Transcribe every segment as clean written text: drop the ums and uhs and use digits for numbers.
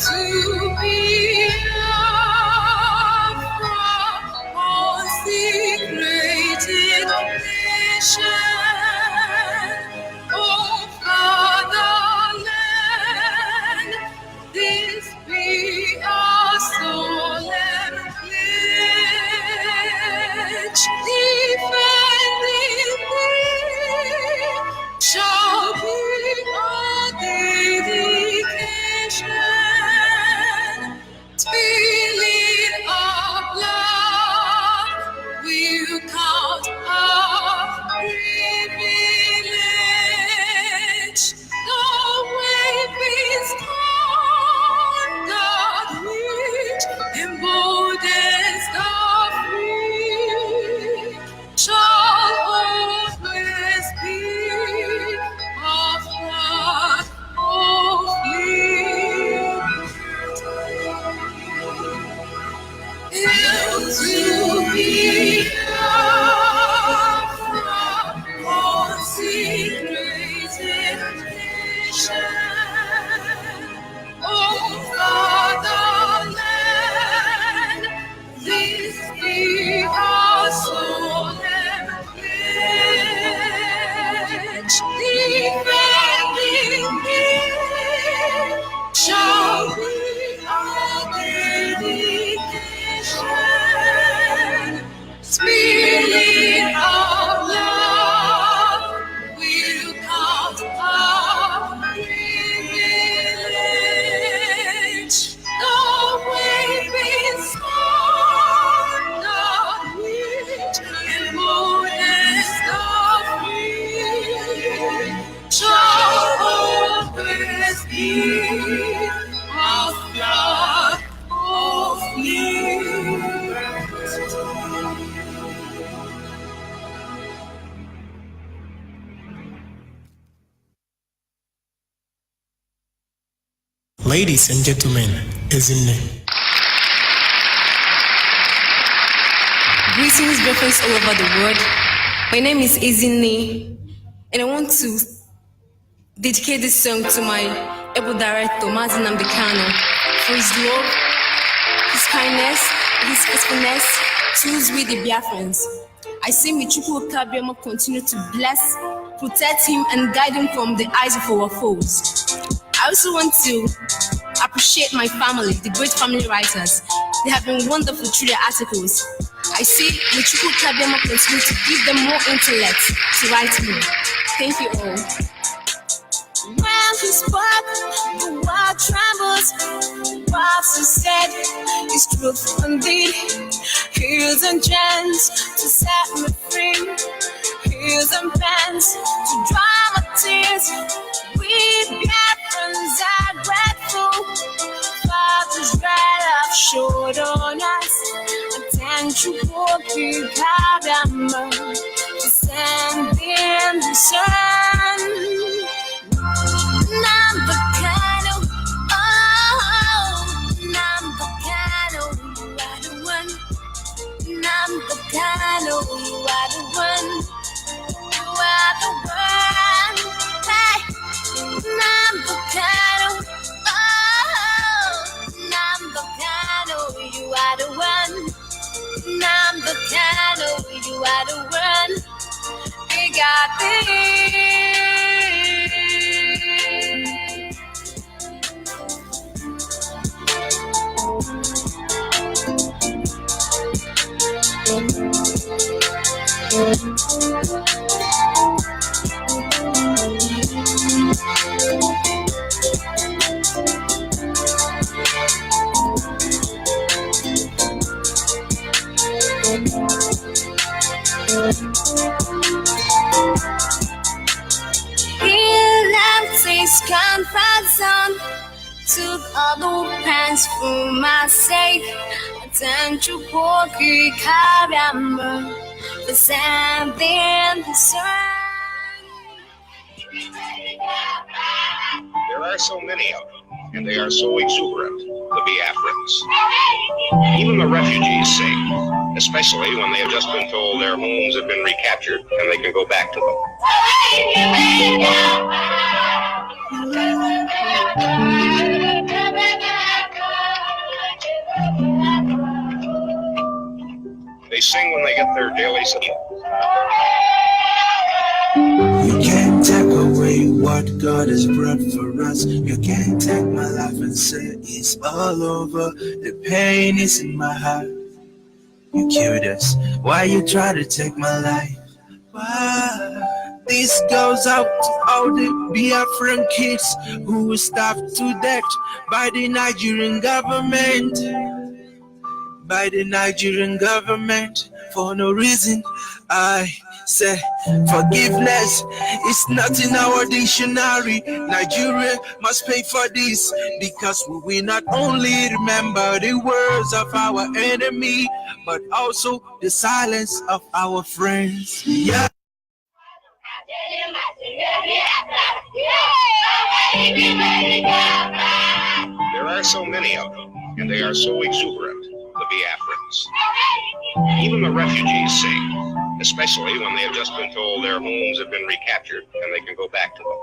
to Biafra, consecrated nation, oh fatherland, this be our solemn pledge, defending thee shall be our dedication, spilling our blood will count our privilege. The weapons God which emboldens the free shall always be of God only. Hail to Biafra, consecrated nation, oh fatherland, this be our solemn pledge, defending thee shall be our dedication, spilling our blood will count our privilege. The weapons God which emboldens the free shall always be of God only. Ladies and gentlemen, Ezinne. Greetings, reference all over the world. My name is Ezinne, and I want to dedicate this song to my able director, Mazin Namdekano, for his love, his kindness, his faithfulness towards we the Biafrans. I say may Chukwu Kabiama continue to bless, protect him, and guide him from the eyes of our foes. I also want to appreciate my family, the great family writers. They have been wonderful through their articles. I say may Chukwu Kabiama continue to give them more intellect to write more. Thank you all. When he spoke, the world trembles. What he said is truth indeed. Heels and gems to set me free. Heels and pens to dry my tears. We Biafrans are grateful for the red have showed on us. And you walk in Kadama to send in the sun. Number Kano, oh, number Kano, you are the one. Number Kano, you are the one. You are the one. Hey, number Kano, oh, number Kano, you are the one. Number Kano, you are the one. We got this. He left his comfort zone, took all the pants for my sake. Thank you, Porky Caramba, for sending the sun. There are so many of them, and they are so exuberant, the Biafrans. Even the refugees sing, especially when they have just been told their homes have been recaptured and they can go back to them. get their daily supply. You can't take away what God has brought for us. You can't take my life and say it's all over. The pain is in my heart. You killed us. Why you try to take my life? Why? This goes out to all the Biafran kids who were starved to death by the Nigerian government. By the Nigerian government for no reason. I say forgiveness is not in our dictionary. Nigeria must pay for this because we will not only remember the words of our enemy, but also the silence of our friends. Yeah. There are so many of them, and they are so exuberant, the Biafrans. Even the refugees sing, especially when they have just been told their homes have been recaptured and they can go back to them.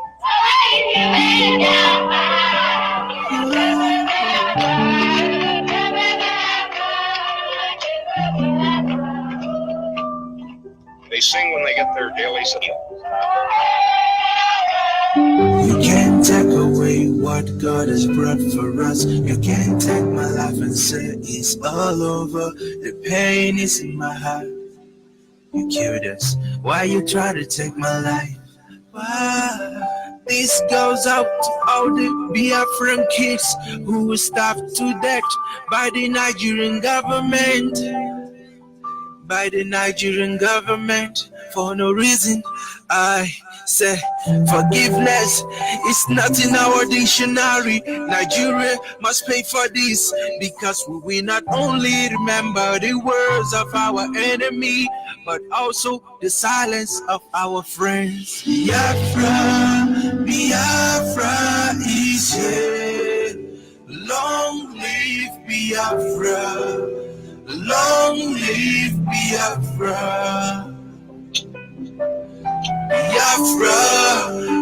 They sing when they get their daily supply. You can't take away what God has brought for us. You can't take my life and say it's all over. The pain is in my heart. You killed us. Why you try to take my life? Why? This goes out to all the Biafran kids who were starved to death by the Nigerian government. By the Nigerian government for no reason. I say forgiveness is not in our dictionary. Nigeria must pay for this because we will not only remember the words of our enemy, but also the silence of our friends. Biafra, Biafra is here. Long live Biafra. Long live Biafra. Biafra,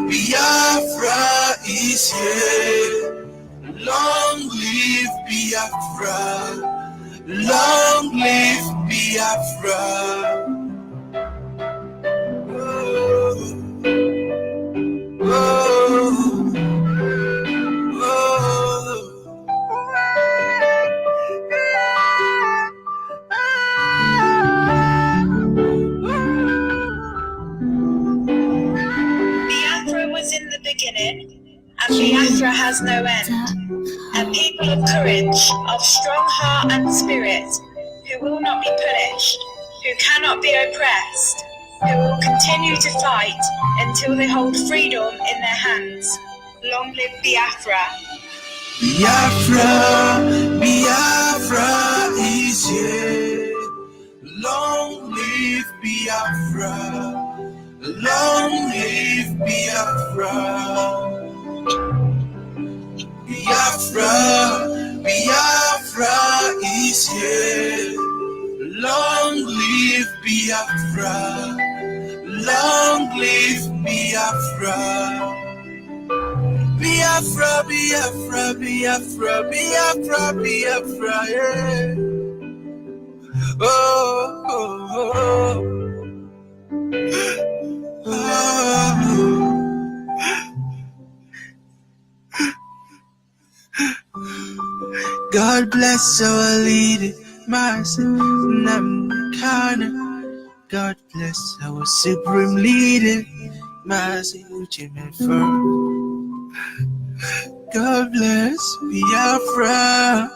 Biafra is here. Long live Biafra. Long live Biafra. Oh, oh, oh. Biafra was in the beginning, and Biafra has no end. A people of courage, of strong heart and spirit, who will not be punished, who cannot be oppressed, who will continue to fight until they hold freedom in their hands. Long live Biafra. Biafra, Biafra is here. Long live Biafra. Long live Biafra. Biafra, Biafra is here. Long live Biafra. Long live Biafra. Biafra, Biafra, Biafra, Biafra, Biafra, yeah. Oh, oh, oh, oh. God bless our leader, Master Namkana. God bless our supreme leader, Master Onyibe. God bless Biafra.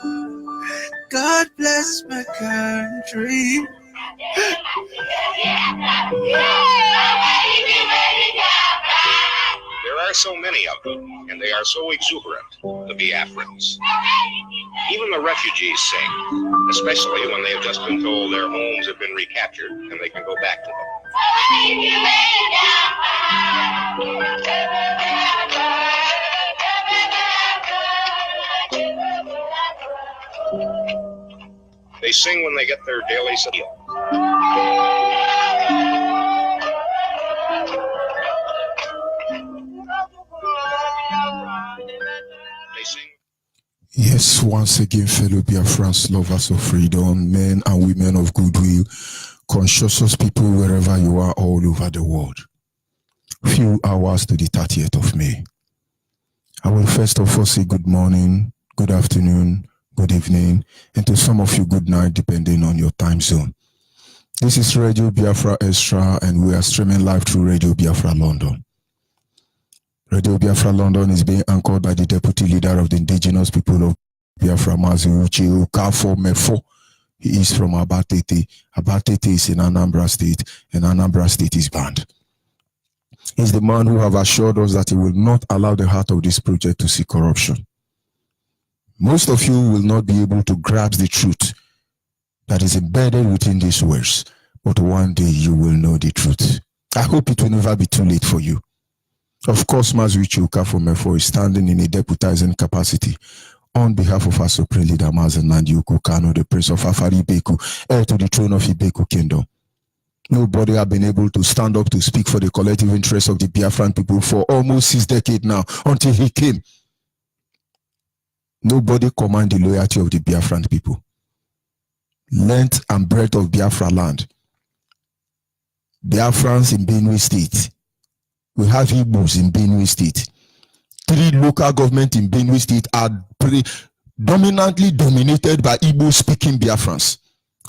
God bless my country. There are so many of them, and they are so exuberant, the Biafrans. Even the refugees sing, especially when they have just been told their homes have been recaptured and they can go back to them. They sing when they get their daily supply. They sing. Yes, once again, fellow Biafrans, lovers of freedom, men and women of goodwill, Conscious people wherever you are all over the world. Few hours to the 30th of May. I will first of all say good morning, good afternoon, good evening, and to some of you good night depending on your time zone. This is Radio Biafra Extra and we are streaming live through Radio Biafra London. Radio Biafra London is being anchored by the Deputy Leader of the Indigenous People of Biafra, Mazi Ukafo Mefo. He is from Abatete. Abatete is in Anambra State, and Anambra State is banned. He's the man who have assured us that he will not allow the heart of this project to see corruption. Most of you will not be able to grasp the truth that is embedded within these words, but one day you will know the truth. I hope it will never be too late for you. Of course, Mazuichi Ukafo is standing in a deputizing capacity on behalf of our Supreme Leader Mazen Nandi Ukukano, the Prince of Afari Ibeku, heir to the throne of Ibeku Kingdom. Nobody have been able to stand up to speak for the collective interests of the Biafran people for almost 6 decades now, until he came. Nobody command the loyalty of the Biafran people. Length and breadth of Biafra land. Biafrans in Benue State. We have Igbos in Benue State. 3 local governments in Benue State are dominantly dominated by Igbo-speaking Biafrans.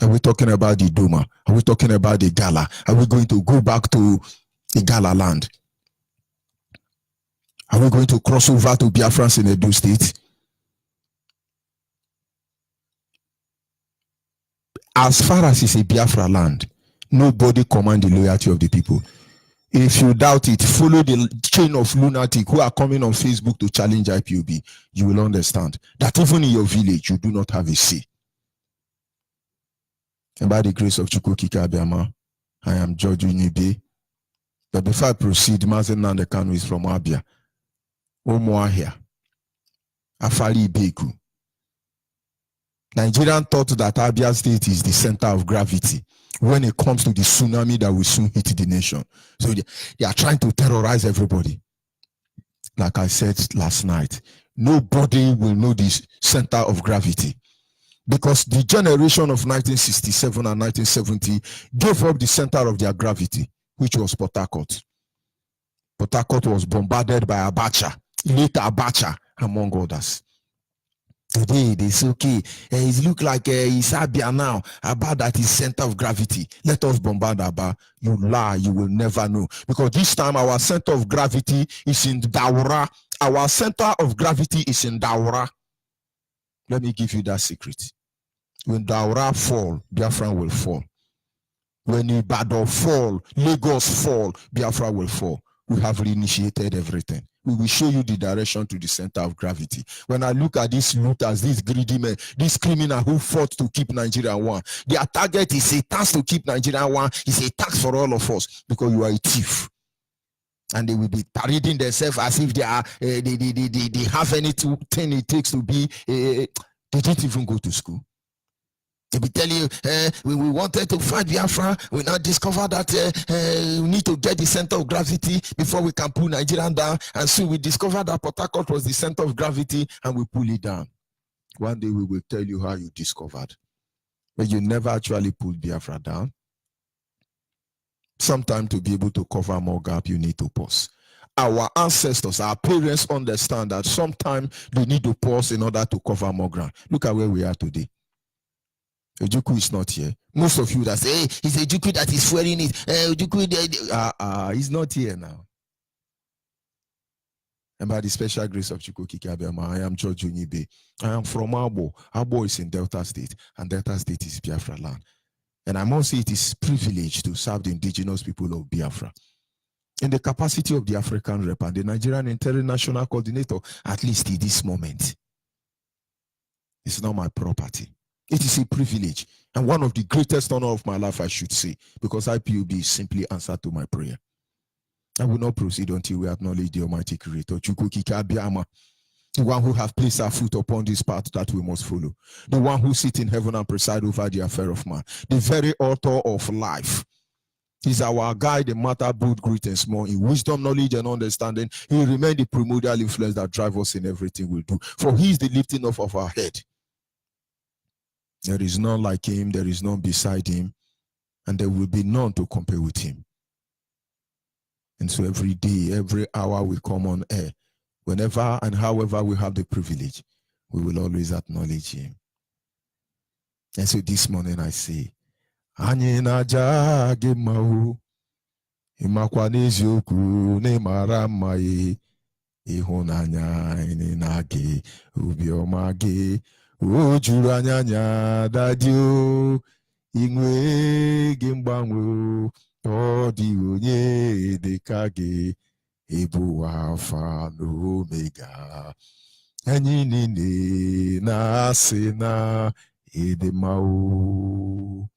Are we talking about the Doma? Are we talking about the Gala? Are we going to go back to the Gala land? Are we going to cross over to Biafrans in Edo State? As far as it's a Biafra land, nobody commands the loyalty of the people. If you doubt it, follow the chain of lunatic who are coming on Facebook to challenge IPOB. You will understand that even in your village, you do not have a say. And by the grace of Chukwukika Abiyama, I am George Onyibe. But before I proceed, Mazen Nandekano is from Abia. Omoahia. Afari Ibeku. Nigerians thought that Abia State is the center of gravity when it comes to the tsunami that will soon hit the nation. So they are trying to terrorize everybody. Like I said last night, nobody will know this center of gravity. Because the generation of 1967 and 1970 gave up the center of their gravity, which was Port Harcourt. Port Harcourt was bombarded by Abacha, later Abacha, among others. Today, they say, okay, it looks like it's Abia now. Aba that is center of gravity. Let us bombard Aba. You lie, you will never know. Because this time, our center of gravity is in Daura. Our center of gravity is in Daura. Let me give you that secret. When Daura fall, Biafra will fall. When Ibadan fall, Lagos fall, Biafra will fall. We have reinitiated everything. We will show you the direction to the center of gravity. When I look at these looters, these greedy men, these criminals who fought to keep Nigeria one, their target is a task to keep Nigeria one. It's a task for all of us because you are a thief. And they will be parading themselves as if they are they have anything it takes to be. They didn't even go to school. They be telling you, we wanted to fight Biafra. We now discover that we need to get the center of gravity before we can pull Nigeria down. And so we discovered that Port Harcourt was the center of gravity and we pull it down. One day we will tell you how you discovered. But you never actually pulled Biafra down. Sometimes to be able to cover more gap, you need to pause. Our ancestors, our parents understand that sometimes they need to pause in order to cover more ground. Look at where we are today. Ojukwu is not here. Most of you that say, hey, it's Ojukwu that is swearing it. Ojukwu, he's not here now. And by the special grace of Chukwukika Abiyama, I am George Onyibe. I am from Abo. Abo is in Delta State, and Delta State is Biafra land. And I must say it is privilege to serve the indigenous people of Biafra. In the capacity of the African rep and the Nigerian international coordinator, at least in this moment. It's not my property. It is a privilege and one of the greatest honor of my life, I should say, because IPOB is simply answer to my prayer. I will not proceed until we acknowledge the Almighty Creator, Chukwukika Abiyama, the one who has placed our foot upon this path that we must follow, the one who sits in heaven and presides over the affair of man, the very author of life. He's our guide in matter both great and small, in wisdom, knowledge, and understanding. He will remain the primordial influence that drives us in everything we do. For he is the lifting up of our head. There is none like him, there is none beside him. and there will be none to compare with him. And so every day, every hour we come on air, whenever and however we have the privilege, we will always acknowledge him. And so this morning I say, Anyị na-aja gị mma o, ịmakwa n'eziokwu na ịmara mma e, ịhụnanya anyị na gị, obiọma gị, o juru anya anya dadi o, inwe gị mgbanwe o, ọ dị onye dịka gị, ịbụ Alfa na Omega, anyị niile na-asị na ịdị mma o.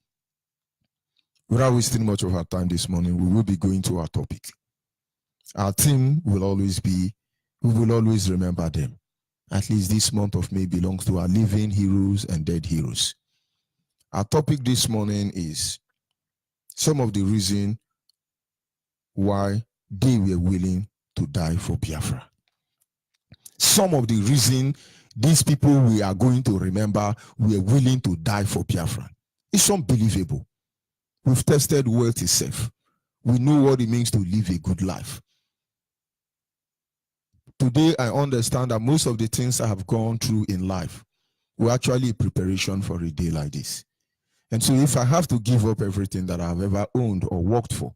Without wasting much of our time this morning, we will be going to our topic. Our theme will always be, we will always remember them. At least this month of May belongs to our living heroes and dead heroes. Our topic this morning is some of the reasons why they were willing to die for Biafra. Some of the reasons these people we are going to remember were willing to die for Biafra. It's unbelievable. We've tested wealth itself. We know what it means to live a good life. Today, I understand that most of the things I have gone through in life were actually a preparation for a day like this. And so if I have to give up everything that I've ever owned or worked for,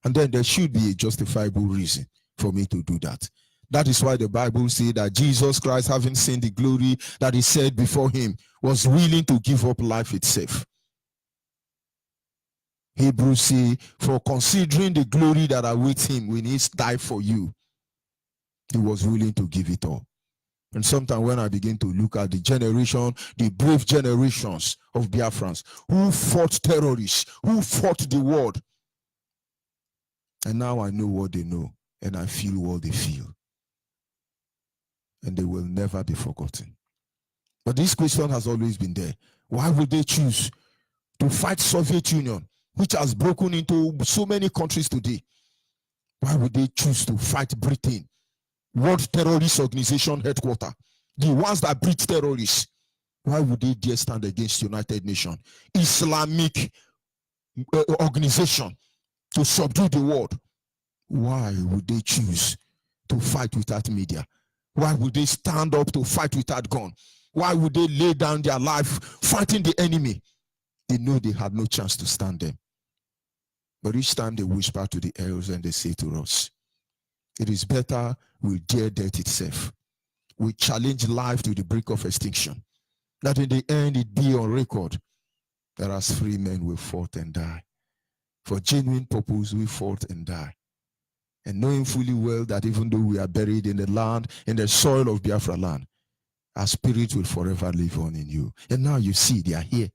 and then there should be a justifiable reason for me to do that. That is why the Bible says that Jesus Christ, having seen the glory that he said before him, was willing to give up life itself. Hebrews say, for considering the glory that awaits him when he died for you, he was willing to give it all. And sometimes when I begin to look at the generation, the brave generations of Biafrans who fought terrorists, who fought the world, and now I know what they know, and I feel what they feel. And they will never be forgotten. But this question has always been there. Why would they choose to fight Soviet Union, which has broken into so many countries today? Why would they choose to fight Britain, World Terrorist Organization headquarters, the ones that breed terrorists? Why would they dare stand against United Nations, Islamic organization, to subdue the world? Why would they choose to fight without media? Why would they stand up to fight without gun? Why would they lay down their life fighting the enemy? They know they had no chance to stand them. But each time they whisper to the elves and they say to us, it is better we dare death itself. We challenge life to the brink of extinction. That in the end it be on record that as free men we fought and die. For genuine purpose we fought and die. And knowing fully well that even though we are buried in the land, in the soil of Biafra land, our spirit will forever live on in you. And now you see they are here.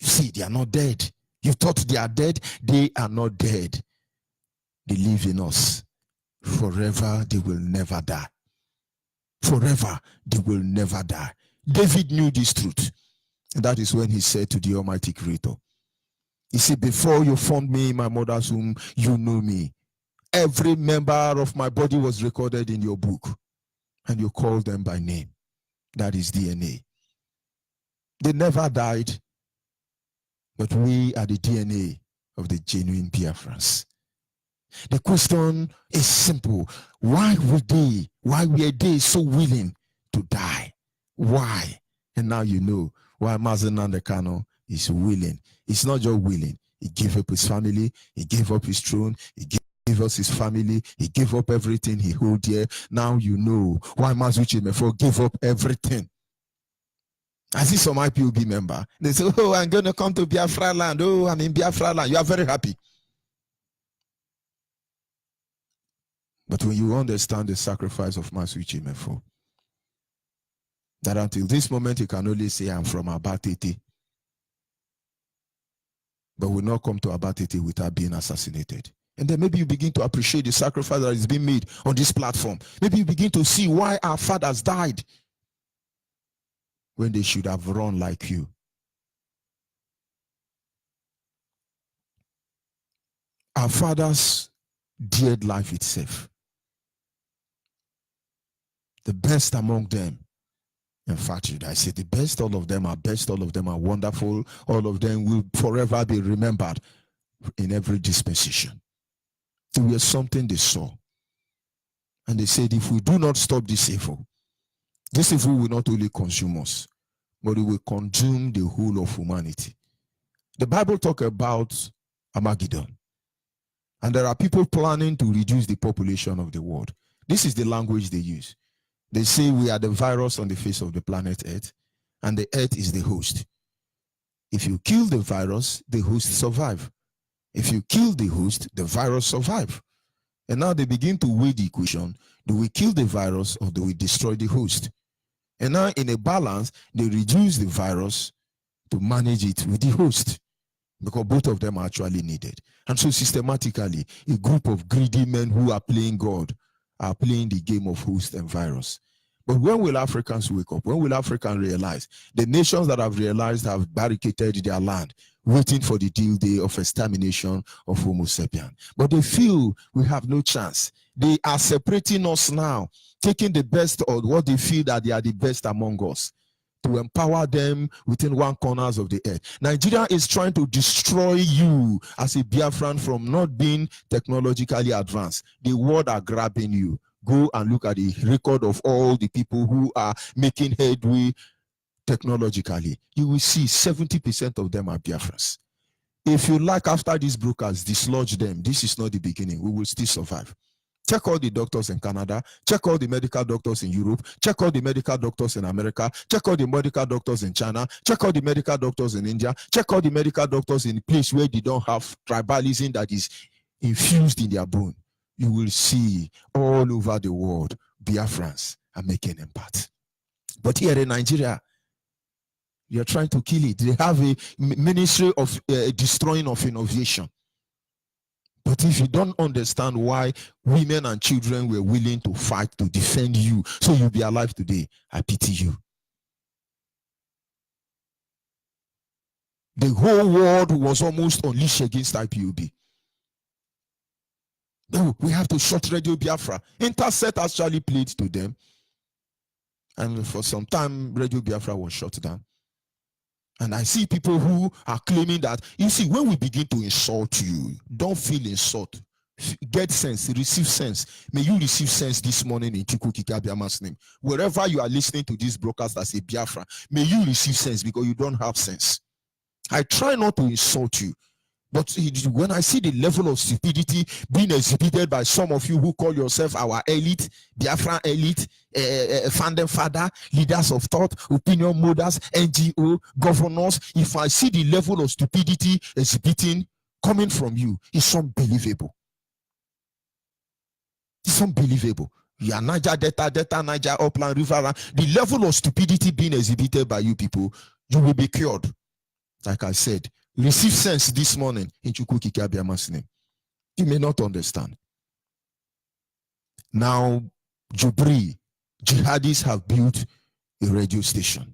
You see, they are not dead. You thought they are dead. They are not dead. They live in us. Forever, they will never die. Forever, they will never die. David knew this truth. And that is when he said to the Almighty Creator, he said, before you formed me in my mother's womb, you know me. Every member of my body was recorded in your book. And you called them by name. That is DNA. They never died. But we are the DNA of the genuine Biafrans. The question is simple. Why were they so willing to die? Why? And now you know why Mazen Nandekano is willing. He's not just willing. He gave up his family. He gave up his throne. He gave us his family. He gave up everything he held dear. Now you know why Mazuchi Mefo gave up everything. I see some IPOB member. They say, oh, I'm going to come to Biafra land. Oh, I'm in Biafra land. You are very happy. But when you understand the sacrifice of Masuichi Mefo, that until this moment you can only say, I'm from Abatete, but will not come to Abatete without being assassinated. And then maybe you begin to appreciate the sacrifice that is being made on this platform. Maybe you begin to see why our fathers died when they should have run like you. Our fathers dared life itself. The best among them In fact, I say the best, all of them are best, all of them are wonderful, all of them will forever be remembered in every dispensation. There was something they saw. And they said, if we do not stop this evil will not only consume us, but it will consume the whole of humanity. The Bible talks about Armageddon. And there are people planning to reduce the population of the world. This is the language they use. They say we are the virus on the face of the planet Earth, and the Earth is the host. If you kill the virus, the host survive. If you kill the host, the virus survive. And now they begin to weigh the equation. Do we kill the virus or do we destroy the host? And now in a balance, they reduce the virus to manage it with the host, because both of them are actually needed. And so systematically, a group of greedy men who are playing God are playing the game of host and virus. But when will Africans wake up? When will Africans realize? The nations that have realized have barricaded their land, waiting for the due day of extermination of Homo sapien. But they feel we have no chance. They are separating us now, taking the best of what they feel that they are the best among us, to empower them within one corners of the earth. Nigeria is trying to destroy you as a Biafran from not being technologically advanced. The world are grabbing you. Go and look at the record of all the people who are making headway technologically. You will see 70% of them are Biafrans. If you like, after these brokers dislodge them, this is not the beginning. We will still survive. Check all the doctors in Canada, check all the medical doctors in Europe, check all the medical doctors in America, check all the medical doctors in China, check all the medical doctors in India, check all the medical doctors in a place where they don't have tribalism that is infused in their bone. You will see all over the world, Biafrans are making impact. But here in Nigeria, you're trying to kill it. They have a ministry of destroying of innovation. But if you don't understand why women and children were willing to fight to defend you, so you'll be alive today, I pity you. The whole world was almost unleashed against IPOB. No, we have to shut Radio Biafra. Intercept actually played to them. And for some time, Radio Biafra was shut down. And I see people who are claiming that, you see, when we begin to insult you, don't feel insult. Get sense, receive sense. May you receive sense this morning in Chukwu Kikabiama's name. Wherever you are listening to this broadcast as a Biafra, may you receive sense because you don't have sense. I try not to insult you. But when I see the level of stupidity being exhibited by some of you who call yourself our elite, Biafra elite, fandom father, leaders of thought, opinion mothers, NGO, governors, if I see the level of stupidity exhibiting coming from you, it's unbelievable. It's unbelievable. You are Niger Delta, Niger Upland River. The level of stupidity being exhibited by you people, you will be cured. Like I said, receive sense this morning in Chukwu Kikabiama's name. You may not understand. Now, Jubri, jihadis have built a radio station.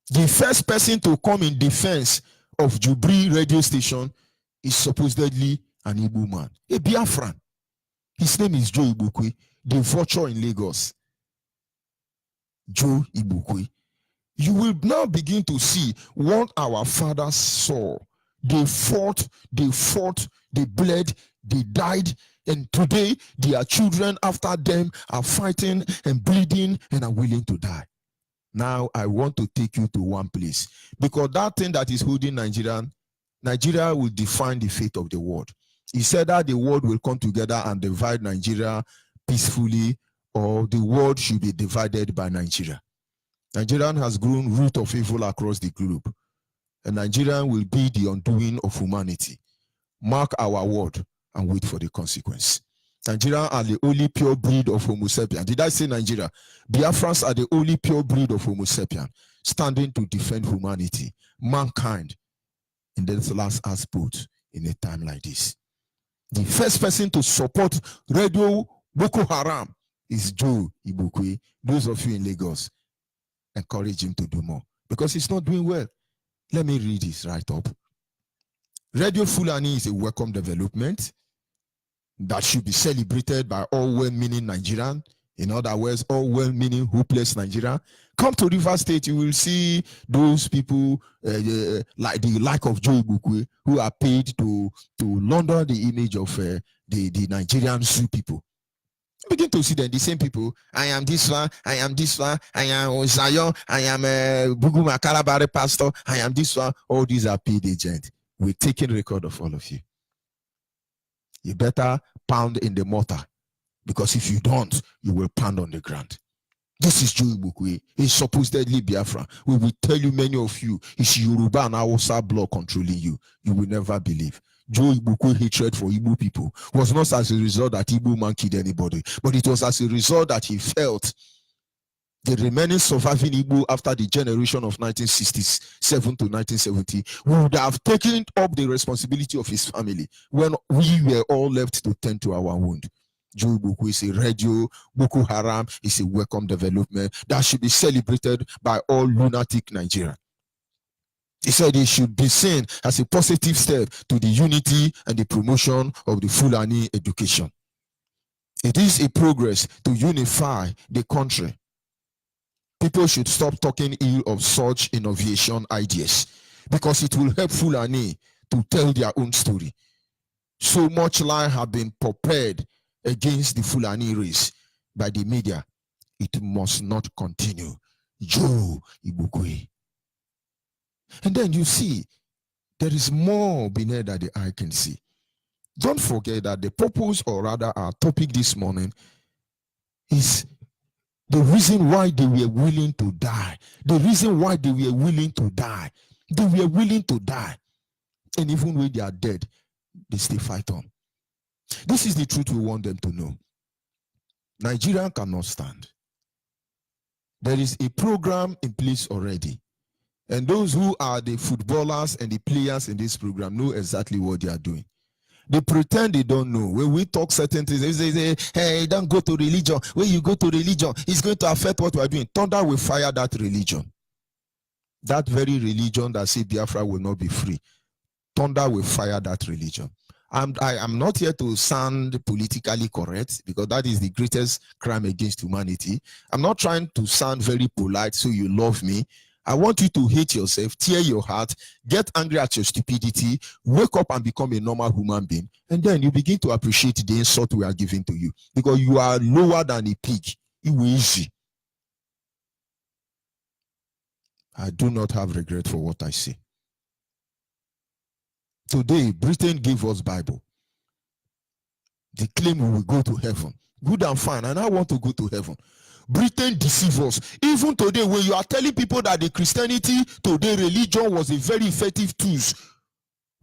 The first person to come in defense of Jubri radio station is supposedly an Igbo man, a Biafran. His name is Joe Ibukwe, the vulture in Lagos. Joe Ibukwe. You will now begin to see what our fathers saw. They fought, they bled, they died, and today their children after them are fighting and bleeding and are willing to die. Now I want to take you to one place, because that thing that is holding Nigeria will define the fate of the world. He said that the world will come together and divide Nigeria peacefully, or the world should be divided by Nigeria. Nigeria has grown root of evil across the globe, and Nigeria will be the undoing of humanity. Mark our word and wait for the consequence. Nigeria are the only pure breed of Homo sapien. Did I say Nigeria? Biafrans are the only pure breed of Homo sapien, standing to defend humanity, mankind, in this last aspect in a time like this. The first person to support Radio Boko Haram is Joe Ibukwe. Those of you in Lagos, encourage him to do more, because he's not doing well. Let me read this right up. Radio Fulani is a welcome development that should be celebrated by all well-meaning Nigerians. In other words, all well-meaning, hopeless Nigeria. Come to River State, you will see those people like the like of Joe Ibukwe, who are paid to launder the image of the Nigerian zoo people. You begin to see them, the same people. I am this one, I am this one, I am Zion, I am Bugu Makarabare pastor, I am this one. All these are paid agents. We're taking record of all of you. You better pound in the mortar, because if you don't, you will pound on the ground. This is Joe Ibukwe. He's supposedly Biafra. We will tell you, many of you, it's Yoruba and Hausa blood controlling you. You will never believe. Joe Ibukwe hatred for Igbo people was not as a result that Igbo man killed anybody, but it was as a result that he felt the remaining surviving Igbo after the generation of 1967 to 1970 would have taken up the responsibility of his family when we were all left to tend to our wound. Joe Ibukwe is a radio. Boko Haram is a welcome development that should be celebrated by all lunatic Nigeria. He said it should be seen as a positive step to the unity and the promotion of the Fulani education. It is a progress to unify the country. People should stop talking ill of such innovation ideas, because it will help Fulani to tell their own story. So much lie have been prepared against the Fulani race by the media. It must not continue. Joe Ibukwe. And then you see, there is more beneath that the eye can see. Don't forget that the purpose, or rather our topic this morning, is the reason why they were willing to die. The reason why they were willing to die. They were willing to die. And even when they are dead, they still fight on. This is the truth we want them to know. Nigeria cannot stand. There is a program in place already. And those who are the footballers and the players in this program know exactly what they are doing. They pretend they don't know. When we talk certain things, they say, hey, don't go to religion. When you go to religion, it's going to affect what we are doing. Thunder will fire that religion. That very religion that says Biafra will not be free. Thunder will fire that religion. I am not here to sound politically correct, because that is the greatest crime against humanity. I'm not trying to sound very polite so you love me. I want you to hate yourself, tear your heart, get angry at your stupidity, wake up and become a normal human being. And then you begin to appreciate the insult we are giving to you, because you are lower than a pig. It will easy. I do not have regret for what I say. Today, Britain gave us Bible. They claim we will go to heaven. Good and fine, and I want to go to heaven. Britain deceives us. Even today, when you are telling people that the Christianity today religion was a very effective tool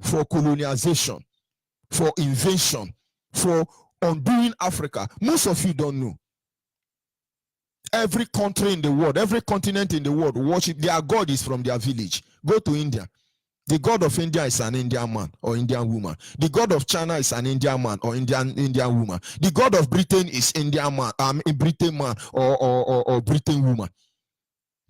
for colonization, for invasion, for undoing Africa, most of you don't know. Every country in the world, every continent in the world worship their God is from their village. Go to India. The God of India is an Indian man or Indian woman. The God of China is an Indian man or Indian woman. The God of Britain is Indian man, a Britain man or Britain woman.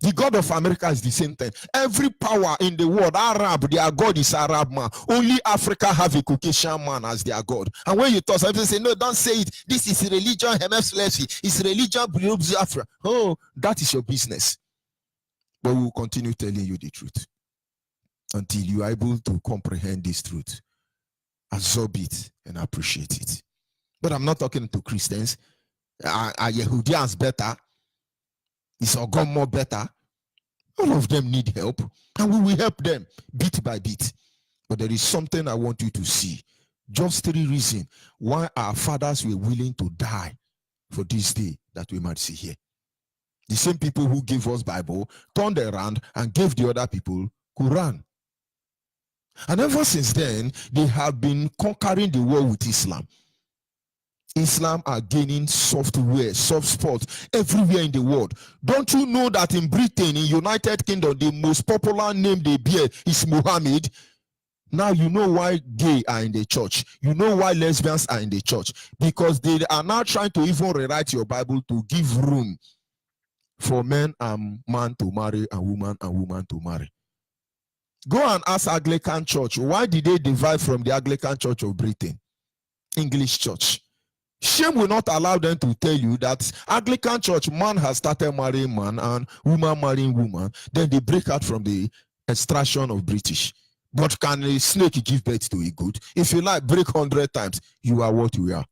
The God of America is the same thing. Every power in the world, Arab, their God is Arab man. Only Africa have a Caucasian man as their God. And when you talk, some people say, no, don't say it. This is religion, it's religion, Biafra. Oh, that is your business. But we will continue telling you the truth until you are able to comprehend this truth, absorb it, and appreciate it. But I'm not talking to Christians. Are Yehudians better? Is Ogom more better? All of them need help, and we will help them bit by bit. But there is something I want you to see. Just 3 reasons why our fathers were willing to die for this day that we might see here. The same people who gave us Bible turned around and gave the other people Quran. And ever since then, they have been conquering the world with Islam. Islam are gaining soft spots everywhere in the world. Don't you know that in Britain, in United Kingdom, the most popular name they bear is Muhammad? Now you know why gay are in the church. You know why lesbians are in the church. Because they are now trying to even rewrite your Bible to give room for men and man to marry and woman to marry. Go and ask Anglican Church, why did they divide from the Anglican Church of Britain? English Church. Shame will not allow them to tell you that Anglican church, man has started marrying man and woman marrying woman. Then they break out from the extraction of British. But can a snake give birth to a goat? If you like, break 100 times, you are what you are.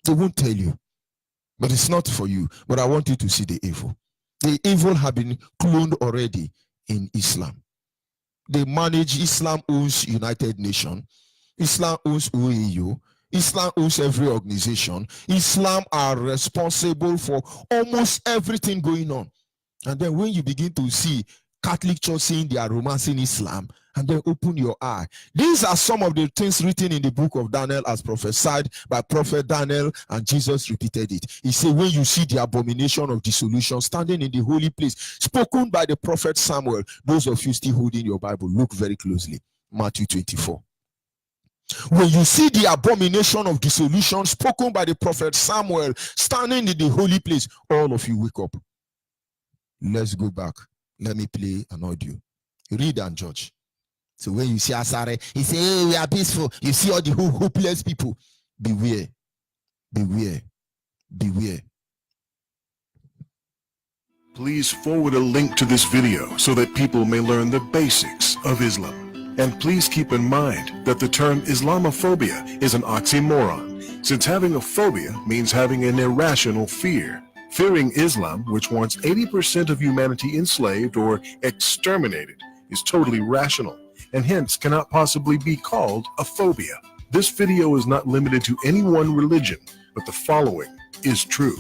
They won't tell you. But it's not for you. But I want you to see the evil. The evil have been cloned already in Islam. They manage. Islam owns United Nations. Islam owns OAU. Islam owns every organization. Islam are responsible for almost everything going on. And then when you begin to see Catholic Church saying they are romancing Islam, and then open your eye. These are some of the things written in the book of Daniel as prophesied by Prophet Daniel, and Jesus repeated it. He said, when you see the abomination of dissolution standing in the holy place, spoken by the prophet Samuel, those of you still holding your Bible, look very closely. Matthew 24. When you see the abomination of dissolution spoken by the prophet Samuel standing in the holy place, all of you wake up. Let's go back. Let me play an audio. Read and judge. So when you see Asare, he say, hey, we are peaceful. You see all the hopeless people. Beware. Beware. Beware. Please forward a link to this video so that people may learn the basics of Islam. And please keep in mind that the term Islamophobia is an oxymoron, since having a phobia means having an irrational fear. Fearing Islam, which wants 80% of humanity enslaved or exterminated, is totally rational, and hence cannot possibly be called a phobia. This video is not limited to any one religion, but the following is true.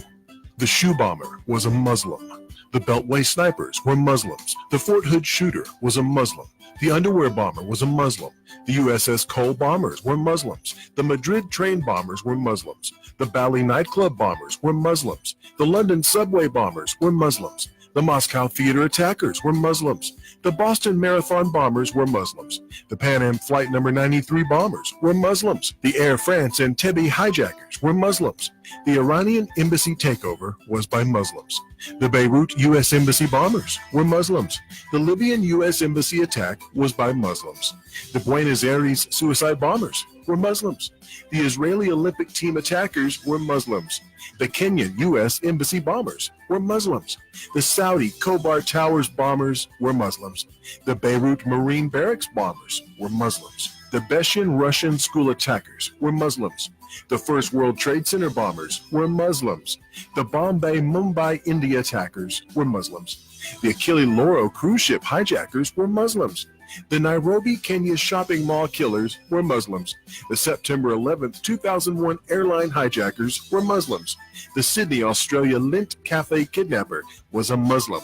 The shoe bomber was a Muslim. The Beltway snipers were Muslims. The Fort Hood shooter was a Muslim. The underwear bomber was a Muslim. The USS Cole bombers were Muslims. The Madrid train bombers were Muslims. The Bali nightclub bombers were Muslims. The London subway bombers were Muslims. The Moscow theater attackers were Muslims. The Boston Marathon bombers were Muslims. The Pan Am Flight number 93 bombers were Muslims. The Air France Entebbe hijackers were Muslims. The Iranian embassy takeover was by Muslims. The Beirut U.S. Embassy bombers were Muslims. The Libyan U.S. Embassy attack was by Muslims. The Buenos Aires suicide bombers were Muslims. The Israeli Olympic team attackers were Muslims. The Kenyan U.S. Embassy bombers were Muslims. The Saudi Khobar Towers bombers were Muslims. The Beirut Marine Barracks bombers were Muslims. The Beshin Russian school attackers were Muslims. The First World Trade Center bombers were Muslims. The Bombay Mumbai India attackers were Muslims. The Achille Lauro cruise ship hijackers were Muslims. The Nairobi, Kenya shopping mall killers were Muslims. The September 11th, 2001 airline hijackers were Muslims. The Sydney, Australia Lint Cafe kidnapper was a Muslim.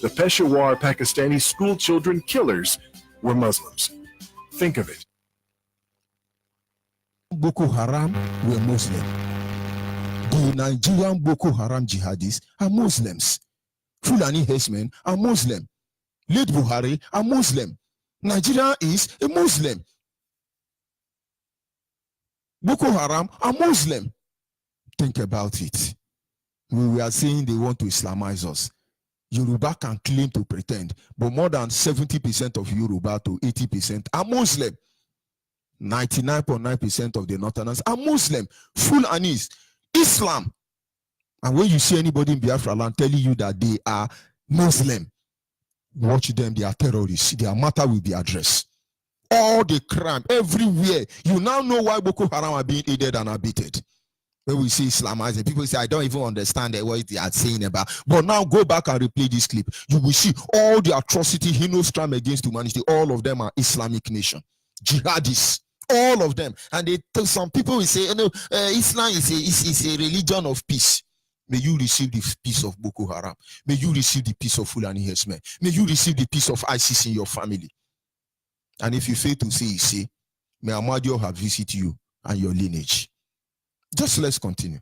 The Peshawar Pakistani school children killers were Muslims. Think of it. Boko Haram were Muslim. The Nigerian Boko Haram jihadists are Muslims. Fulani herdsmen are Muslim. Late Buhari are Muslim. Nigeria is a Muslim. Boko Haram are Muslim. Think about it. We are saying they want to Islamize us. Yoruba can claim to pretend, but more than 70% of Yoruba to 80% are Muslim. 99.9% of the Northerners are Muslim. Fulanis, Islam. And when you see anybody in Biafra land telling you that they are Muslim, watch them, they are terrorists. Their matter will be addressed. All the crime, everywhere. You now know why Boko Haram are being aided and abetted. When we see Islamizing, people say, I don't even understand what they are saying about. But now go back and replay this clip. You will see all the atrocity, heinous crime against humanity. All of them are Islamic nation. Jihadists. All of them. And they tell some people will say, Islam is a religion of peace. May you receive the peace of Boko Haram. May you receive the peace of Fulani herdsmen. May you receive the peace of ISIS in your family. And if you fail to say, may Amadio have visited you and your lineage. Just let's continue.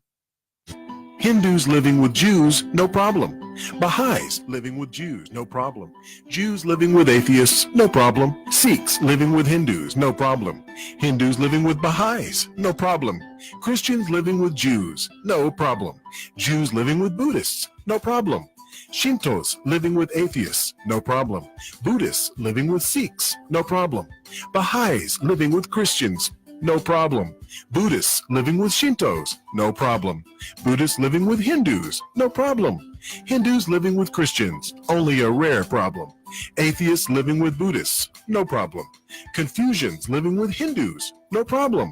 Hindus living with Jews, no problem. Baha'is living with Jews, no problem. Jews living with atheists, no problem. Sikhs living with Hindus, no problem. Hindus living with Baha'is, no problem. Christians living with Jews, no problem. Jews living with Buddhists, no problem. Shintos living with atheists, no problem. Buddhists living with Sikhs, no problem. Baha'is living with Christians, No problem. Buddhists living with Shintos? No problem. Buddhists living with Hindus? No problem. Hindus living with Christians? Only a rare problem. Atheists living with Buddhists? No problem. Confucians living with Hindus? No problem.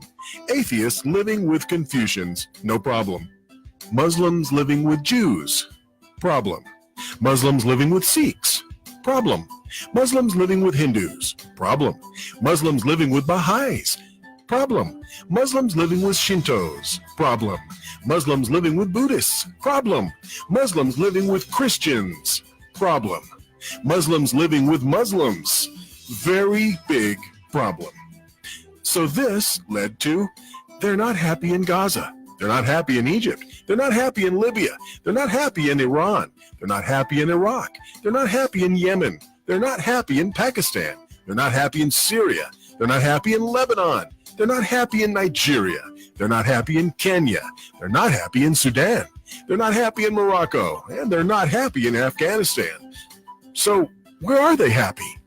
Atheists living with Confucians? No problem. Muslims living with Jews? Problem. Muslims living with Sikhs? Problem. Muslims living with Hindus? Problem. Muslims living with Baha'is? Problem. Muslims living with Shintos? Problem. Muslims living with Buddhists? Problem. Muslims living with Christians? Problem. Muslims living with Muslims? Very big problem. So this led to, they're not happy in Gaza. They're not happy in Egypt. They're not happy in Libya. They're not happy in Iran. They're not happy in Iraq. They're not happy in Yemen. They're not happy in Pakistan. They're not happy in Syria. They're not happy in Lebanon. They're not happy in Nigeria. They're not happy in Kenya. They're not happy in Sudan. They're not happy in Morocco. And they're not happy in Afghanistan. So where are they happy?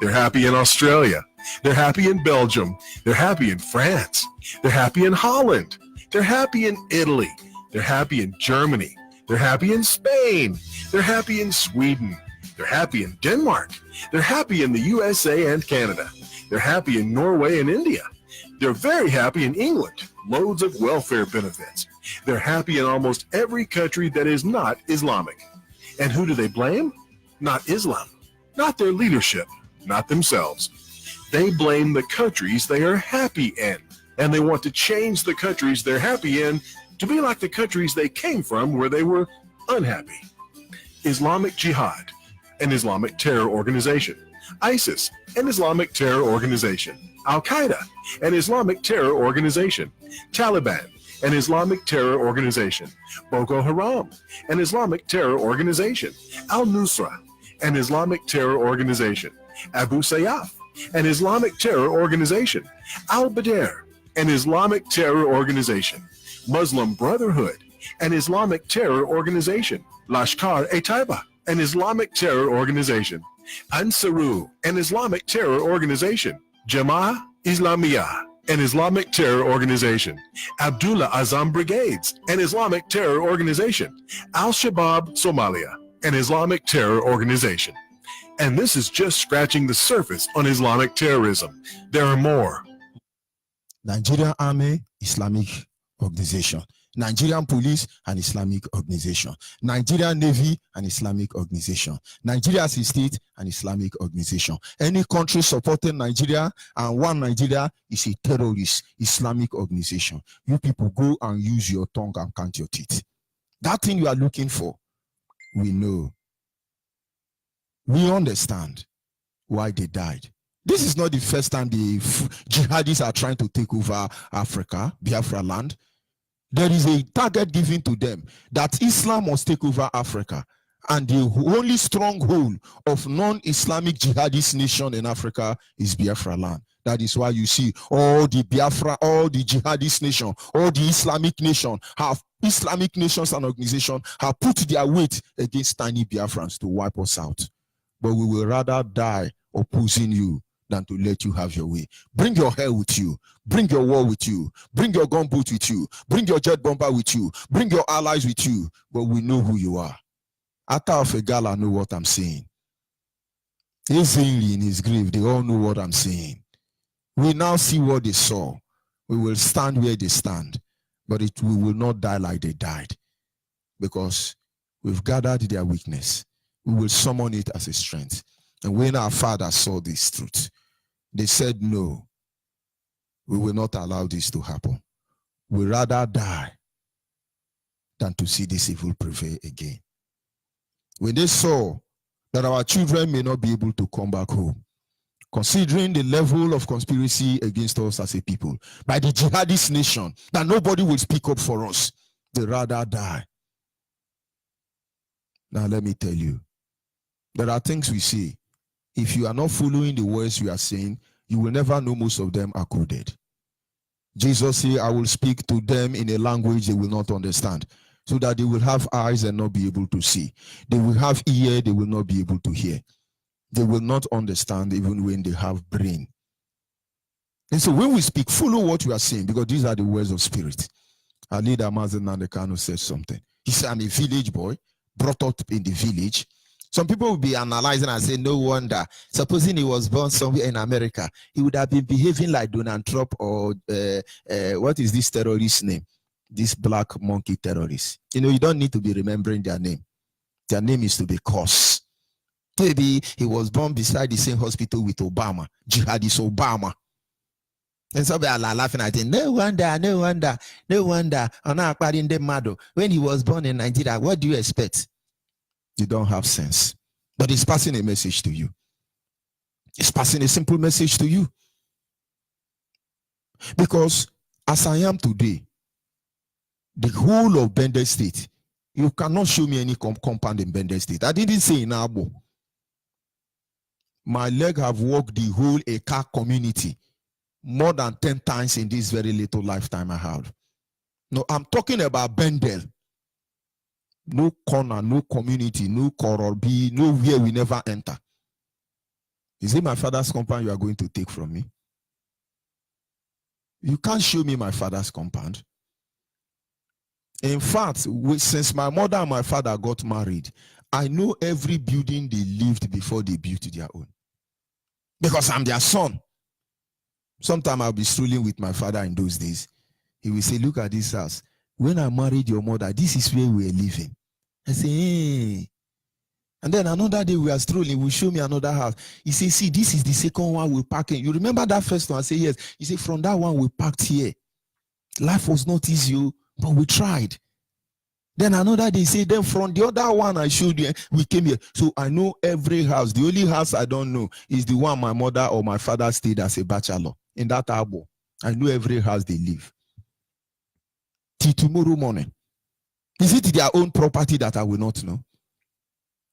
They're happy in Australia. They're happy in Belgium. They're happy in France. They're happy in Holland. They're happy in Italy. They're happy in Germany. They're happy in Spain. They're happy in Sweden. They're happy in Denmark. They're happy in the USA and Canada. They're happy in Norway and India. They're very happy in England. Loads of welfare benefits. They're happy in almost every country that is not Islamic. And who do they blame? Not Islam. Not their leadership. Not themselves. They blame the countries they are happy in. And they want to change the countries they're happy in to be like the countries they came from where they were unhappy. Islamic Jihad, an Islamic terror organization. ISIS, an Islamic terror organization. Al-Qaeda, an Islamic terror organization. Taliban, an Islamic terror organization. Boko Haram, an Islamic terror organization. Al-Nusra, an Islamic terror organization. Abu Sayyaf, an Islamic terror organization. Al-Badr, an Islamic terror organization. Muslim Brotherhood, an Islamic terror organization. Lashkar-e-Taiba, an Islamic terror organization. Ansaru, an Islamic terror organization. Jama'ah Islamiyah, an Islamic terror organization. Abdullah Azam Brigades, an Islamic terror organization. Al-Shabaab Somalia, an Islamic terror organization. And this is just scratching the surface on Islamic terrorism. There are more. Nigerian Army, Islamic organization. Nigerian Police, an Islamic organization. Nigerian Navy, an Islamic organization. Nigeria as a state, an Islamic organization. Any country supporting Nigeria and one Nigeria is a terrorist Islamic organization. You people go and use your tongue and count your teeth. That thing you are looking for, we know. We understand why they died. This is not the first time the jihadis are trying to take over Africa, Biafra land. There is a target given to them that Islam must take over Africa. And the only stronghold of non-Islamic jihadist nation in Africa is Biafra land. That is why you see all the Biafra, all the jihadist nation, all the Islamic nation have Islamic nations and organizations have put their weight against tiny Biafrans to wipe us out. But we will rather die opposing you than to let you have your way. Bring your hair with you. Bring your war with you. Bring your gunboat with you. Bring your jet bomber with you. Bring your allies with you. But we know who you are. Ata of a gala know what I'm saying. Easily in his grave, they all know what I'm saying. We now see what they saw. We will stand where they stand. But we will not die like they died. Because we've gathered their weakness. We will summon it as a strength. And when our fathers saw this truth, they said, no, we will not allow this to happen. We rather die than to see this evil prevail again. When they saw that our children may not be able to come back home, considering the level of conspiracy against us as a people, by the jihadist nation, that nobody will speak up for us, they rather die. Now let me tell you, there are things we say. If you are not following the words we are saying, you will never know most of them are coded. Jesus said, I will speak to them in a language they will not understand, so that they will have eyes and not be able to see. They will have ear, they will not be able to hear. They will not understand even when they have brain. And so when we speak, follow what we are saying, because these are the words of spirit. Our leader, Mazen Nandekano, said something. He said, I'm a village boy, brought up in the village. Some people will be analyzing and say, no wonder. Supposing he was born somewhere in America, he would have been behaving like Donald Trump or what is this terrorist name? This black monkey terrorist. You know, you don't need to be remembering their name. Their name is to be cursed. Maybe he was born beside the same hospital with Obama, jihadist Obama. And so they are laughing at him. No wonder. When he was born in Nigeria, what do you expect? You don't have sense. But it's passing a message to you. It's passing a simple message to you. Because as I am today, the whole of Bendel State, you cannot show me any compound in Bendel State. I didn't say in Abo. My leg have walked the whole Eka community more than 10 times in this very little lifetime I have. No, I'm talking about Bendel. No corner, no community, no coral B, nowhere we never enter. Is it my father's compound you are going to take from me? You can't show me my father's compound. In fact, since my mother and my father got married, I know every building they lived before they built their own. Because I'm their son. Sometimes I'll be strolling with my father in those days. He will say, look at this house. When I married your mother, this is where we were living. I say, hey. And then another day we are strolling, he will show me another house. He says, see, this is the second one we parked in. You remember that first one? I say, yes. He said, from that one we parked here. Life was not easy, but we tried. Then another day, say, then from the other one I showed you, we came here. So I know every house. The only house I don't know is the one my mother or my father stayed as a bachelor. In that arbor. I know every house they live. Till tomorrow morning. Is it their own property that I will not know?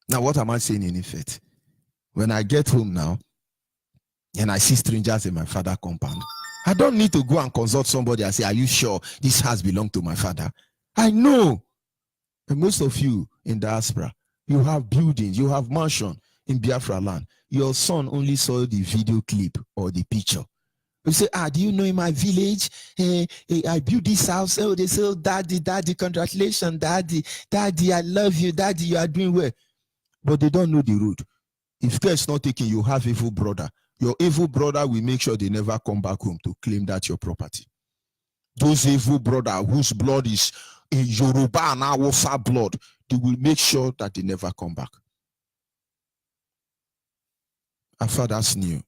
Now, what am I saying in effect? When I get home now, and I see strangers in my father's compound, I don't need to go and consult somebody and say, are you sure this house belongs to my father? I know. And most of you in diaspora, you have buildings, you have mansion in Biafra land. Your son only saw the video clip or the picture. You say, do you know in my village, I built this house. Oh, they say, oh, daddy, congratulations, daddy, I love you, daddy, you are doing well. But they don't know the road. If care is not taken, you have evil brother. Your evil brother will make sure they never come back home to claim that your property. Those evil brother whose blood is in Yoruba and Hausa blood, they will make sure that they never come back. Our fathers knew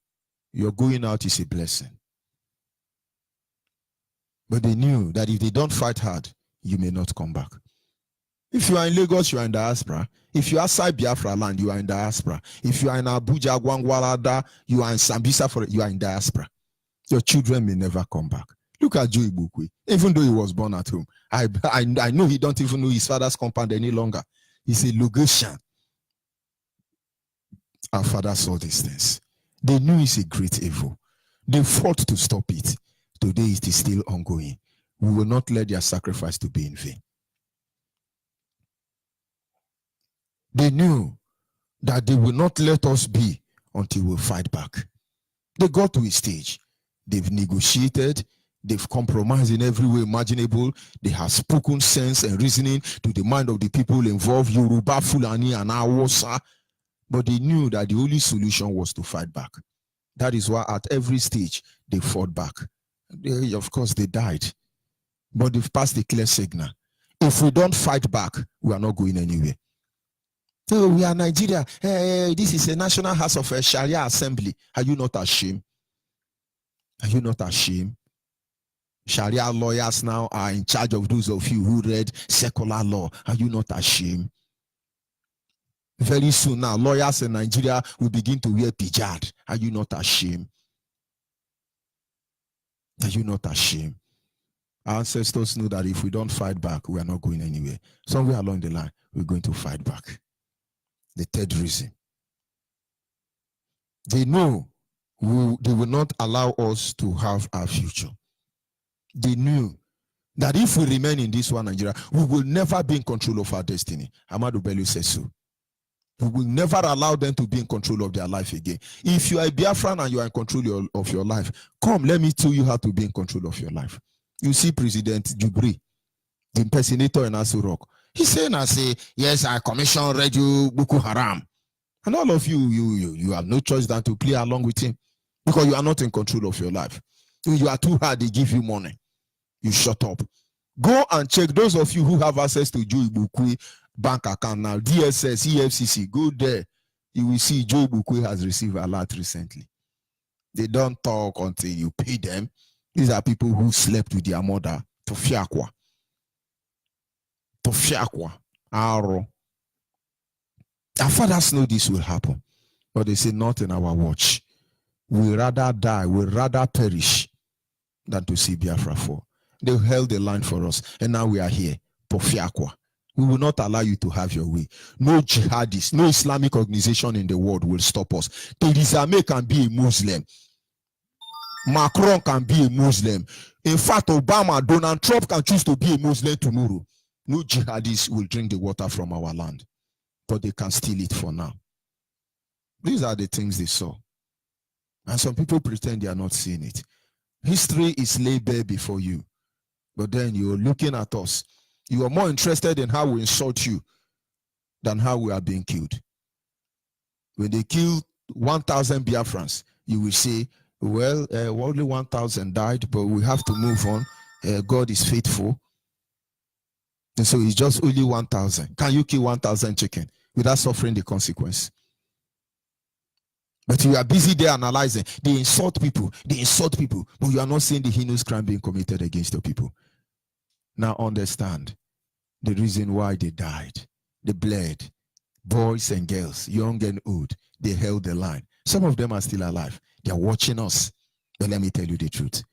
your going out is a blessing. But they knew that if they don't fight hard, you may not come back. If you are in Lagos, you are in diaspora. If you are outside Biafra land, you are in diaspora. If you are in Abuja, Gwangwalada, you are in Sambisa, you are in diaspora. Your children may never come back. Look at Joe Ibukwe. Even though he was born at home, I know he don't even know his father's compound any longer. He's a Lagosian. Our father saw these things. They knew it's a great evil. They fought to stop it. Today it is still ongoing. We will not let their sacrifice to be in vain. They knew that they will not let us be until we fight back. They got to a stage. They've negotiated. They've compromised in every way imaginable. They have spoken sense and reasoning to the mind of the people involved, Yoruba, Fulani, and Hausa. But they knew that the only solution was to fight back. That is why at every stage, they fought back. Of course, they died. But they've passed a clear signal. If we don't fight back, we are not going anywhere. So we are Nigeria. Hey, this is a national house of a Sharia assembly. Are you not ashamed? Are you not ashamed? Sharia lawyers now are in charge of those of you who read secular law. Are you not ashamed? Very soon now, lawyers in Nigeria will begin to wear hijab. Are you not ashamed? Are you not ashamed? Our ancestors know that if we don't fight back, we are not going anywhere. Somewhere along the line, we're going to fight back. The third reason. They know they will not allow us to have our future. They knew that if we remain in this one Nigeria, we will never be in control of our destiny. Ahmadu Bello says so. We will never allow them to be in control of their life again. If you are a Biafran and you are in control of your life, come, let me tell you how to be in control of your life. You see President Jubri, the impersonator in Aso Rock. He's saying, yes, I commission Radio Boko Haram. And all of you have no choice than to play along with him because you are not in control of your life. If you are too hard, they give you money. You shut up. Go and check those of you who have access to Joe Ibukwe bank account now, DSS, EFCC, go there. You will see Joe Ibukwe has received a lot recently. They don't talk until you pay them. These are people who slept with their mother. Tofiakwa. Aro. Our fathers know this will happen, but they say not in our watch. We rather die, we rather perish than to see Biafra fall. They held the line for us, and now we are here. Tofiakwa. We will not allow you to have your way. No jihadists, no Islamic organization in the world will stop us. Theresa May can be a Muslim. Macron can be a Muslim. In fact, Obama, Donald Trump can choose to be a Muslim tomorrow. No jihadists will drink the water from our land, but they can steal it for now. These are the things they saw. And some people pretend they are not seeing it. History is laid bare before you, but then you're looking at us. You are more interested in how we insult you than how we are being killed. When they kill 1,000 Biafrans, you will say, well, only 1,000 died, but we have to move on. God is faithful. And so it's just only 1,000. Can you kill 1,000 chicken without suffering the consequence? But you are busy there analyzing. They insult people, but you are not seeing the heinous crime being committed against the people. Now understand the reason why they died. They bled. Boys and girls, young and old, they held the line. Some of them are still alive. They are watching us. But let me tell you the truth.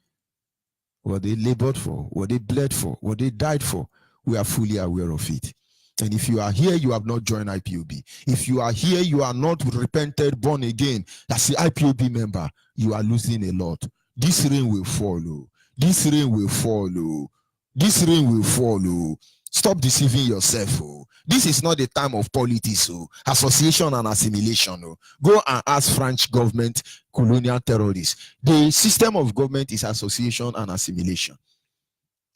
What they labored for, what they bled for, what they died for, we are fully aware of it. And if you are here, you have not joined IPOB. If you are here, you are not repented, born again, as the IPOB member, you are losing a lot. This rain will follow. This rain will follow. This rain will follow. Stop deceiving yourself. Oh. This is not the time of politics, oh. Association and assimilation. Oh. Go and ask French government, colonial terrorists. The system of government is association and assimilation.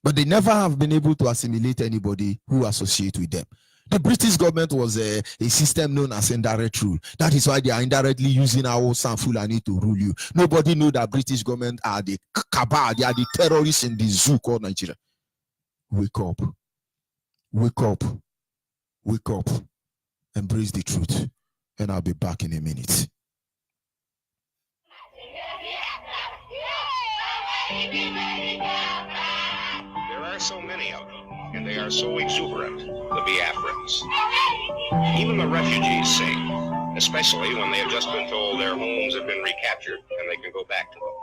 But they never have been able to assimilate anybody who associate with them. The British government was a system known as indirect rule. That is why they are indirectly using our San Fulani to rule you. Nobody knows that British government are the cabal, they are the terrorists in the zoo called Nigeria. Wake up. Wake up. Wake up. Embrace the truth. And I'll be back in a minute. There are so many of them, and they are so exuberant, the Biafrans. Even the refugees sing, especially when they have just been told their homes have been recaptured and they can go back to them.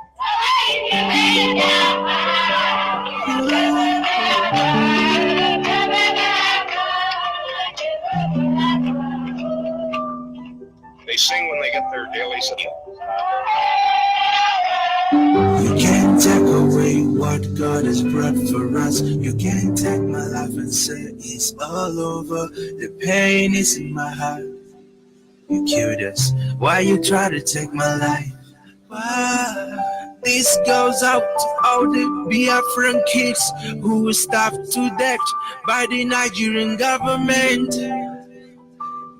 They sing when they get their daily supply. You can't take away what God has brought for us. You can't take my life and say it's all over. The pain is in my heart. You killed us. Why you try to take my life? Why? This goes out to all the Biafran kids who were starved to death by the Nigerian government.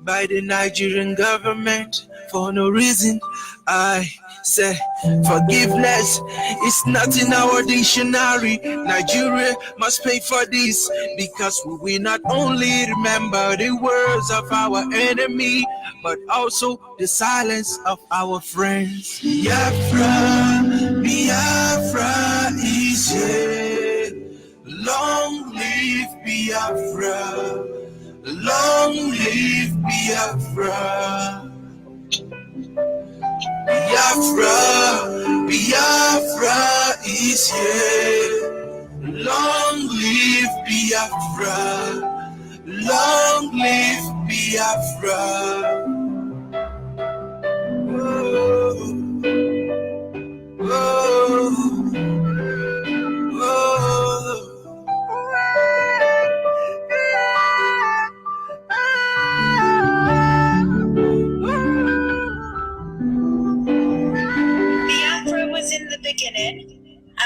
By the Nigerian government for no reason. I say forgiveness is not in our dictionary. Nigeria must pay for this because we will not only remember the words of our enemy, but also the silence of our friends. Biafra, Biafra is here. Long live Biafra. Long live Biafra. Biafra, Biafra is here. Long live Biafra. Long live Biafra. Whoa. Whoa. Whoa.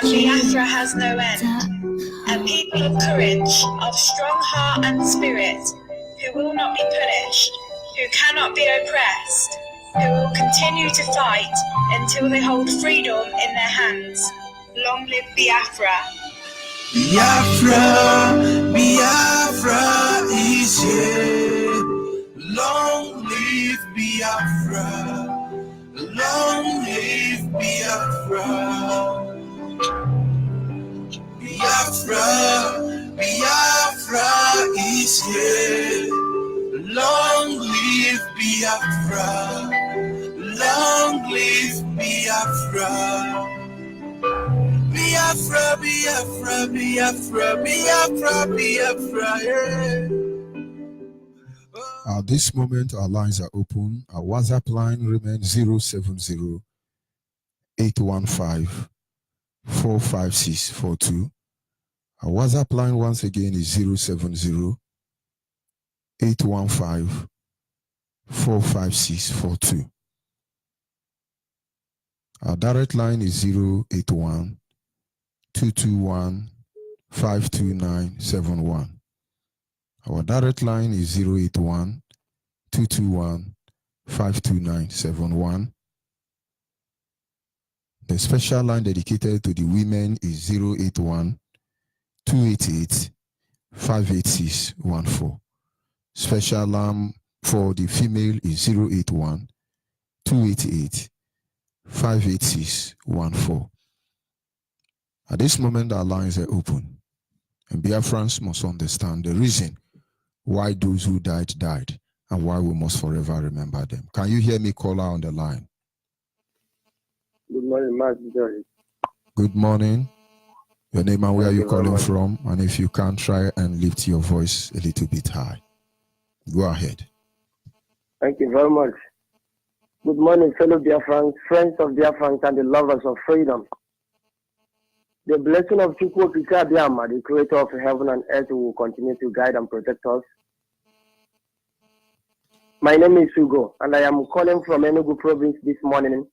and Biafra has no end. A people of courage, of strong heart and spirit, who will not be punished, who cannot be oppressed, who will continue to fight until they hold freedom in their hands. Long live Biafra. Biafra, Biafra is here. Long live Biafra. Long live Biafra. Biafra, Biafra is here. Long live Biafra. Long live Biafra. Biafra, Biafra, Biafra, Biafra, Biafra, yeah. At this moment, our lines are open. Our WhatsApp line remains 070 815 45642. Our WhatsApp line once again is 070 815 45642. Our direct line is 081 221 52971. Our direct line is 081 221 52971. The special line dedicated to the women is 081 288 58614. Special line for the female is 081 288 58614. At this moment, our lines are open, and Biafrans must understand the reason why those who died, and why we must forever remember them. Can you hear me, caller on the line? Good morning, Master. Good morning. Your name and where are you calling from? And if you can, try and lift your voice a little bit high. Go ahead. Thank you very much. Good morning, fellow Biafrans, friends of Biafrans, and the lovers of freedom. The blessing of Chukwu Abiyama, the creator of heaven and earth, will continue to guide and protect us. My name is Hugo, and I am calling from Enugu province this morning.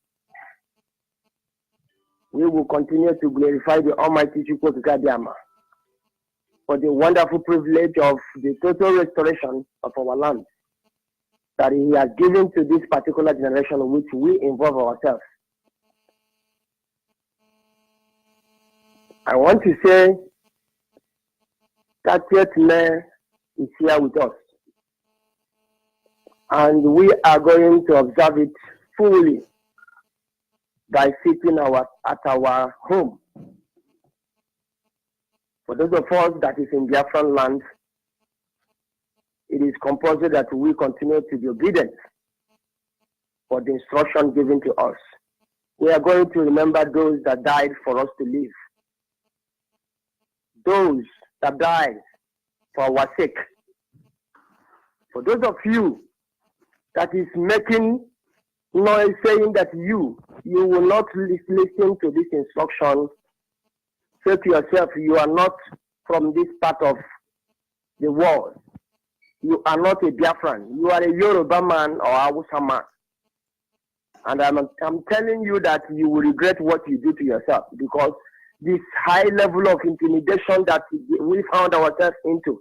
We will continue to glorify the Almighty Chukwu Abiyama for the wonderful privilege of the total restoration of our land that He has given to this particular generation in which we involve ourselves. I want to say that May is here with us, and we are going to observe it fully by sitting at our home. For those of us that is in Biafran land, it is compulsory that we continue to be obedient for the instruction given to us. We are going to remember those that died for us to live. Those that died for our sake. For those of you that is making noise saying that you will not listen to this instruction, say to yourself, you are not from this part of the world. You are not a Biafran. You are a Yoruba man or a Hausa man. And I'm telling you that you will regret what you do to yourself, because this high level of intimidation that we found ourselves into,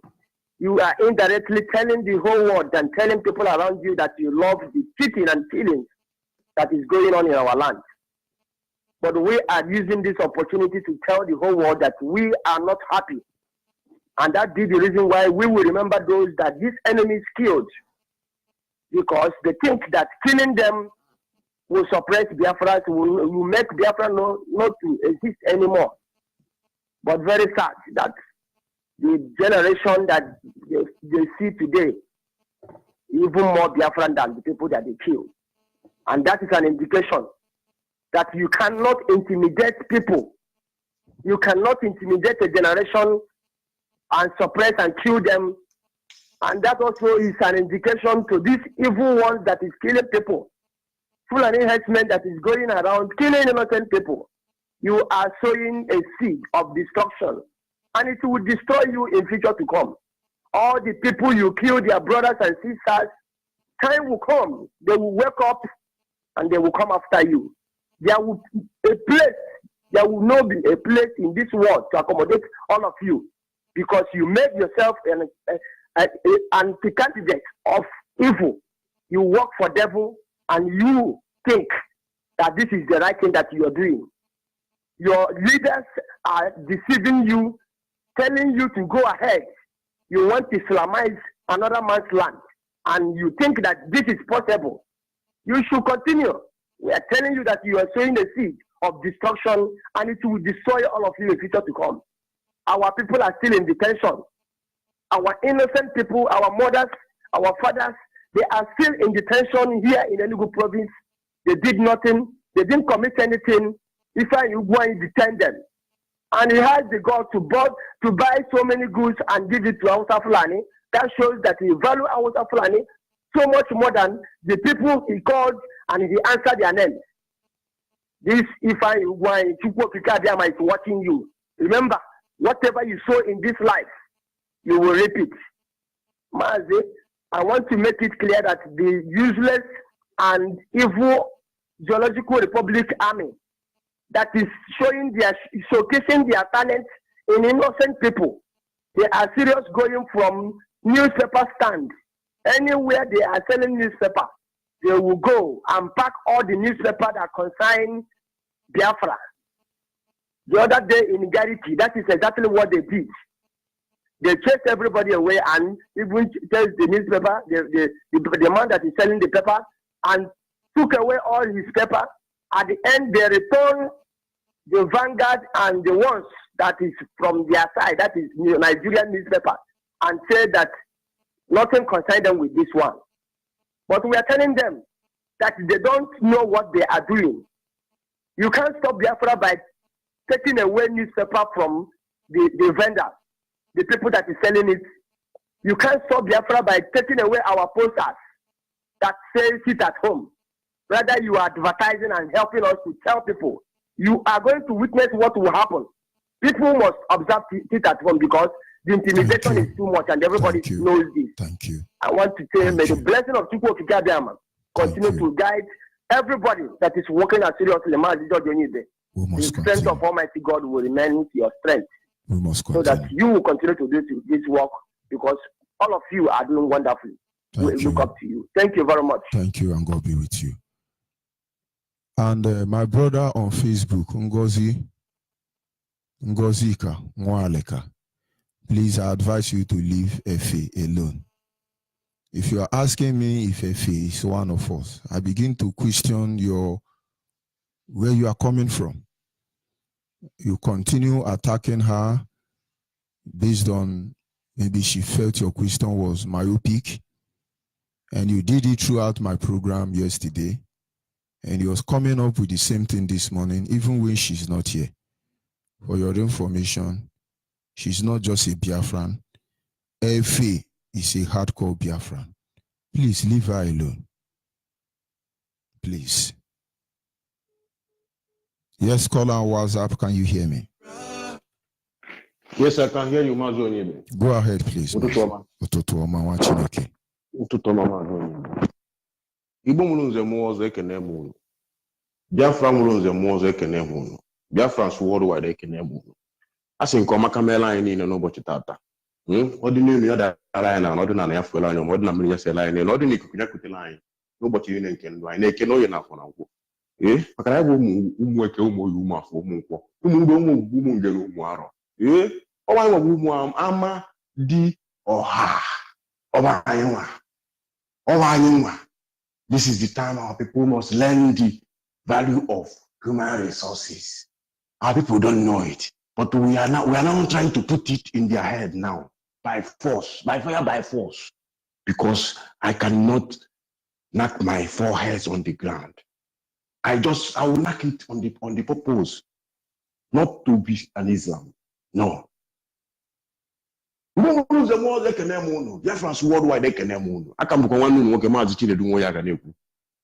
you are indirectly telling the whole world and telling people around you that you love the cheating and killing that is going on in our land. But we are using this opportunity to tell the whole world that we are not happy. And that be the reason why we will remember those that these enemies killed, because they think that killing them will suppress Biafra, will make Biafra not to exist anymore. But very sad that the generation that they see today, even more Biafran than the people that they killed. And that is an indication that you cannot intimidate people. You cannot intimidate a generation and suppress and kill them. And that also is an indication to this evil one that is killing people. Fulani herdsmen that is going around killing innocent people. You are sowing a seed of destruction, and it will destroy you in future to come. All the people you kill, their brothers and sisters, time will come. They will wake up and they will come after you. There will be a place There will not be a place in this world to accommodate all of you because you made yourself an anti-candidate of evil. You work for devil and you think that this is the right thing that you are doing. Your leaders are deceiving you, telling you to go ahead. You want to Islamize another man's land and you think that this is possible. You should continue. We are telling you that you are sowing a seed of destruction and it will destroy all of you in the future to come. Our people are still in detention. Our innocent people, our mothers, our fathers, they are still in detention here in Enugu province. They did nothing. They didn't commit anything. If you go and detain them. And he has the God to buy so many goods and give it to Hausa Fulani. That shows that he values Hausa Fulani so much more than the people he called and he answered their names. This Ifeanyi Ugwuanyi Chukwuokike Abiama is watching you. Remember, whatever you sow in this life, you will reap it. Mazi, I want to make it clear that the useless and evil Geological Republic Army that is showcasing their talent in innocent people, they are serious going from newspaper stand. Anywhere they are selling newspaper, they will go and pack all the newspaper that concern Biafra. The other day in Gariki, that is exactly what they did. They chased everybody away and even chased the newspaper, the man that is selling the paper, and took away all his paper. At the end, they returned the Vanguard and the ones that is from their side, that is Nigerian newspaper, and said that nothing concerned them with this one. But we are telling them that they don't know what they are doing. You can't stop Biafra by taking away newspaper from the vendor, the people that is selling it. You can't stop Biafra by taking away our posters that say sit at home. Rather, you are advertising and helping us to tell people. You are going to witness what will happen. People must observe sit at home because the intimidation is too much and everybody knows this. Thank you. I want to say, may the blessing of Chukwuokike Abiama continue to guide everybody that is working as seriously as Onyibe. The strength of Almighty God will remain your strength. We must so that you will continue to do this work because all of you are doing wonderfully. We look up to you. Thank you very much. Thank you, and God be with you. And my brother on Facebook, Ngozika Mwaleka, please, I advise you to leave Efe alone. If you are asking me if Efe is one of us, I begin to question where you are coming from. You continue attacking her based on maybe she felt your question was myopic, and you did it throughout my program yesterday, and he was coming up with the same thing this morning, even when she's not here. For your information, she's not just a Biafran. Efe is a hardcore Biafran. Please leave her alone. Please. Yes, caller on WhatsApp, can you hear me? Yes, I can hear you, Mazi Onyibe. Go ahead, please. Igbo mụrụ nze mmụọ ọzọ ekene m unu. Biafra mụrụ nze mmụọ ọzọ ekene m unu. Biafra sụ worldwide ekene m unu. A sị nke ọma ka meela anyị niile n'ụbọchị tata. Ọ dị n'elu ya dara anyị na ọdịnala ya fuela anyị, ọ dị na mmiri ya sela anyị, ọ dị n'ikuku ya kutela anyị n'ụbọchị niile nke ndụ anyị na-ekene onye na afọ na nkwụ. Maka na ya bụ ụmụ eke, ụmụ oyi, ụmụ afọ, ụmụ nkwọ, ụmụ mgbe, ụmụ ngere, ụmụ arọ. Ọwa anyị nwabụ ụmụ ama dị ọha. Ọba anyị nwa. Ọba anyị nwa. This is the time our people must learn the value of human resources. Our people don't know it, but we are now trying to put it in their head now by force, by fire, by force, because I cannot knock my forehead on the ground. I will knock it on the purpose, not to be an Islam. No. Biafrans worldwide ekene m unu. Aka m bụkwa nwanne unu nwoke Maazị Chinedu nwe ya ga na-ekwu.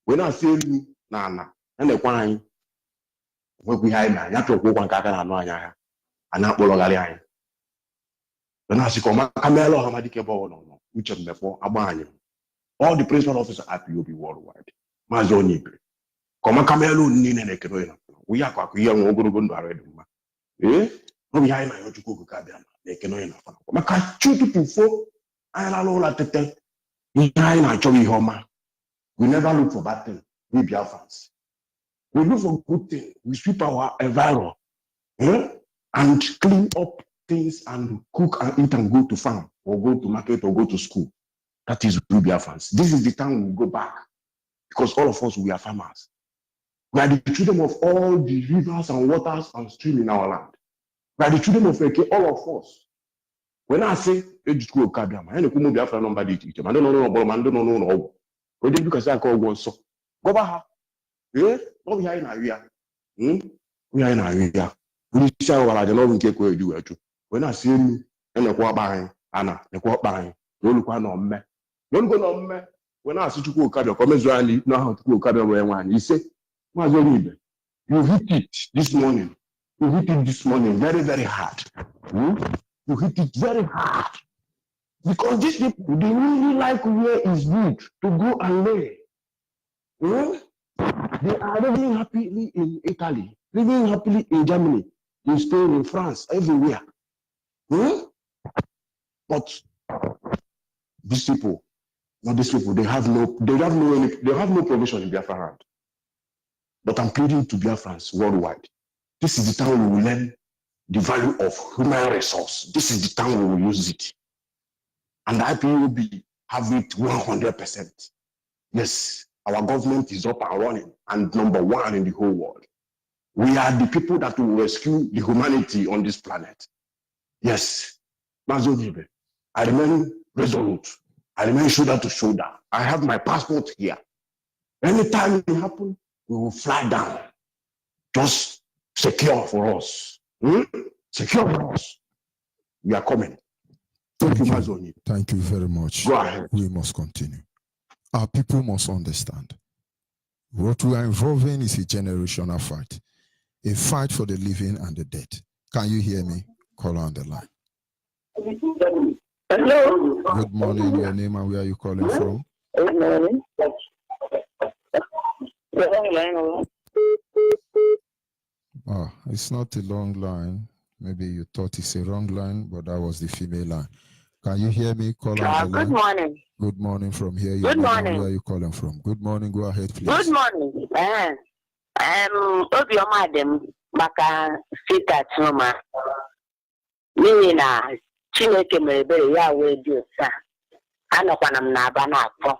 Wee na-asị elu na ana ya na-ekwe anyị nwekwa ihe anyị na ya chọkwa ụkwa nke aka na-anụ anyị ahịa a na-akpọrọgharị anyị. Wee na-asị ka ọmaka meela ọha madike bụ ọnọ uche mmefọ agba anyị. All the principal officers at POB worldwide. Maazị Onyibe. Ka ọmaka meela unu niile na-ekene onye na We are going to go to already. Eh? No, we are not to go to Kabiama. They can know. Maka chutu tufo. I allow la tete. We are not joy homa. We never look for bad things. We Biafrans. We look for good things. We sweep our environment. And clean up things and cook and eat and go to farm or go to market or go to school. That is we Biafrans. This is the time we go back because all of us, we are farmers. We are the children of all the rivers and waters and streams in our land. We are the children of all of us. When I say, I don't know, I don't know, because I call one so. Go back. We are in area. We are in area. We say, well, I don't know what you do. When I see you, and the quad buying, Anna, the quad buying, don't go on me. Don't go on me. When I see you go, Cabia, come as well, know how to go, Cabia, where one. He said, Onyibe, you hit it this morning. You hit it this morning very, very hard. You hit it very hard. Because these people, they really like where it's good to go and lay. They are living happily in Italy, living happily in Germany, in Spain, in France, everywhere. But these people, they have no provision in Biafra land. But I'm pleading to Biafrans worldwide. This is the time we will learn the value of human resource. This is the time we will use it. And the IPOB have it 100%. Yes, our government is up and running and #1 in the whole world. We are the people that will rescue the humanity on this planet. Yes, Onyibe, I remain resolute. I remain shoulder to shoulder. I have my passport here. Anytime it happens, we will fly down. Just secure for us. Secure for us. We are coming. Thank you, Onyibe. Thank you very much. Go ahead. We must continue. Our people must understand. What we are involved in is a generational fight. A fight for the living and the dead. Can you hear me? Call on the line. Hello. Good morning. Your name and where are you calling from? Good morning. It's not a long line. Maybe you thought it's a wrong line, but that was the female line. Can you hear me? Call on the line. Good morning. Good morning from here. Good morning. Where are you calling from? Good morning. Go ahead, please. Good morning. Obioma dem maka sita tuma. N'ihi na Chineke mere ebere ya wee dị otu a. Anọkwana m n'aba na-akpọ.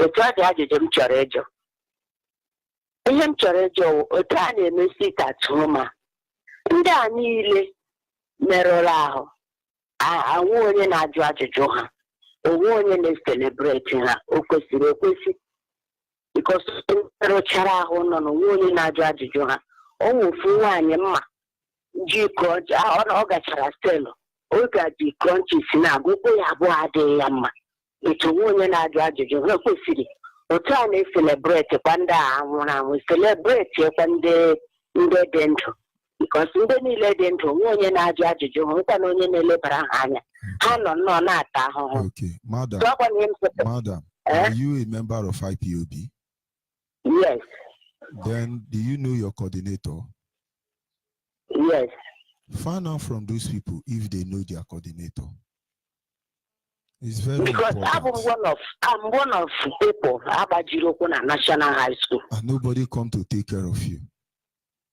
Otu ọ dị ajụjụ m chọrọ ịjụ. Ihe m chọrọ ịjụ otu a na-eme sita tuma. Ndị a niile merụrụ ahụ. Anwụ onye na-ajụ ajụjụ ha. Onwe onye na-celebrate ha. O kwesịrị ekwesị. Because rụchara ahụ nọ n'onwe onye na-ajụ ajụjụ ha. O nwefu nwaanyị mma ji crunch ọ gachara stelu o gaji crunches na-agụkwu ya abụọ adịghị ya mma. Etu onye na-ajụ ajụjụ ha kwesịrị otu a na-celebrate kwa ndị a nwụrụ anwụ celebrate kwa ndị dị ndụ. Because ndị niile dị ndụ nwe onye na-ajụ ajụjụ ha nkwa na onye na-elebara ha anya ha nọ nnọọ na-ata ahụhụ. Okay, madam, are you a member of IPOB? Yes. Then do you know your coordinator? Yes. Find out from those people if they know their coordinator. It's very because important. I'm one of people Abajiroko na National High School. And nobody come to take care of you.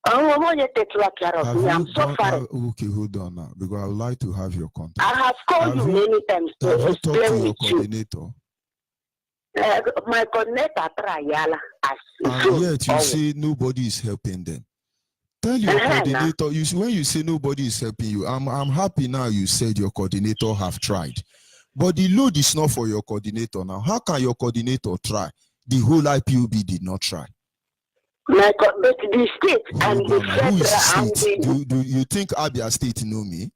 I'm take care of me. I'm so sorry. Okay, hold on now, because I would like to have your contact. I have called you many times to have you explain talked to your with coordinator? My coordinator Trayala as and yet you say nobody is helping them. Tell your coordinator. When you say nobody is helping you, I'm happy now. You said your coordinator have tried, but the load is not for your coordinator now. How can your coordinator try? The whole IPOB did not try. But the state and the federal who is the state? and Do you think Abia State know me?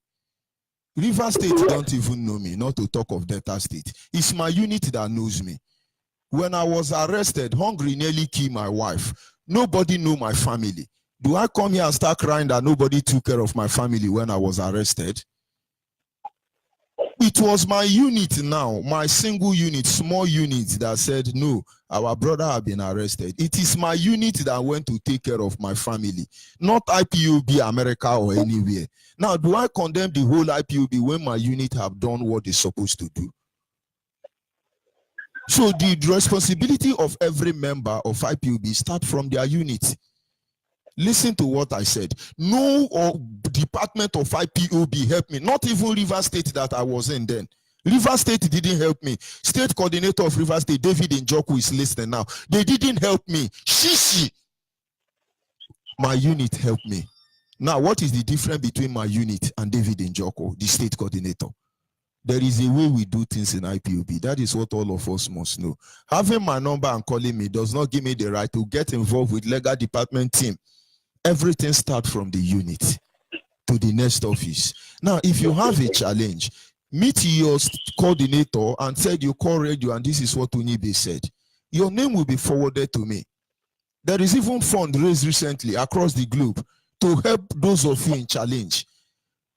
River State don't even know me, not to talk of Delta State. It's my unit that knows me. When I was arrested, hungry nearly killed my wife. Nobody knew my family. Do I come here and start crying that nobody took care of my family when I was arrested? It was my unit now, my single unit, small unit that said, no, our brother have been arrested. It is my unit that went to take care of my family, not IPOB America or anywhere. Now, do I condemn the whole IPOB when my unit have done what they're supposed to do? So the responsibility of every member of IPOB start from their unit. Listen to what I said. No department of IPOB helped me. Not even River State that I was in then. River State didn't help me. State coordinator of River State, David Njoku, is listening now. They didn't help me. Shishi. My unit helped me. Now, what is the difference between my unit and David Njoku, the state coordinator? There is a way we do things in IPOB. That is what all of us must know. Having my number and calling me does not give me the right to get involved with legal department team. Everything starts from the unit to the next office. Now, if you have a challenge, meet your coordinator and said you call radio and this is what Onyibe said. Your name will be forwarded to me. There is even fund raised recently across the globe to help those of you in challenge.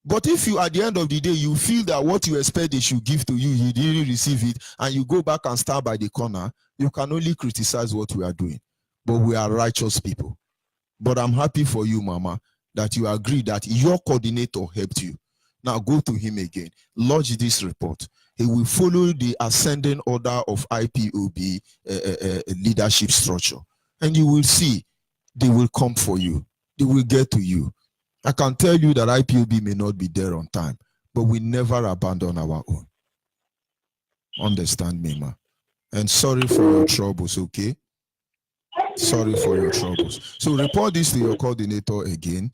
But if you, at the end of the day, you feel that what you expect they should give to you, you didn't receive it, and you go back and stand by the corner, you can only criticize what we are doing. But we are righteous people. But I'm happy for you, Mama, that you agree that your coordinator helped you. Now go to him again. Lodge this report. He will follow the ascending order of IPOB leadership structure. And you will see they will come for you. They will get to you. I can tell you that IPOB may not be there on time, but we never abandon our own. Understand me, ma? And sorry for your troubles, okay? Sorry for your troubles. So report this to your coordinator again.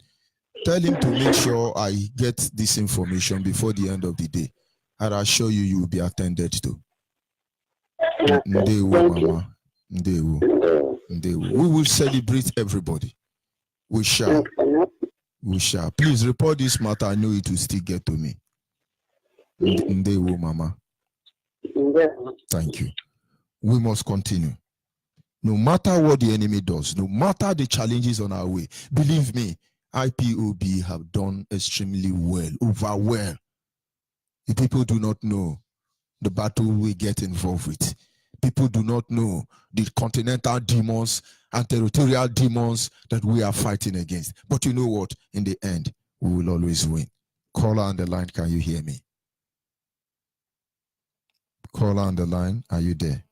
Tell him to make sure I get this information before the end of the day. And I assure you, you will be attended to. Ndewo, Mama. Ndewo. Ndewo. We will celebrate everybody. We shall. We shall. Please report this matter. I know it will still get to me. Ndewo, Mama. Thank you. We must continue. No matter what the enemy does, no matter the challenges on our way, believe me, IPOB have done extremely well, over well. The people do not know the battle we get involved with. People do not know the continental demons and territorial demons that we are fighting against. But you know what? In the end, we will always win. Caller on the line, can you hear me? Caller on the line, are you there?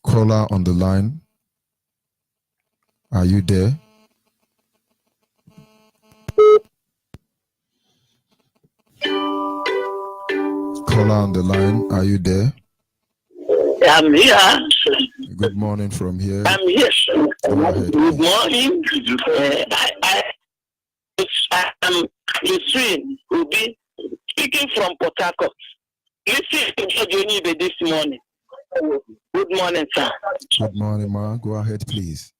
Caller on the line, are you there? Caller on the line, are you there? I'm here. Good morning from here. I'm here. Go ahead, Good please. morning. I'm Yusrin Ubi, speaking from Port Harcourt. Listen to Onyibe this morning. Good morning, sir. Good morning, ma. Go ahead, please.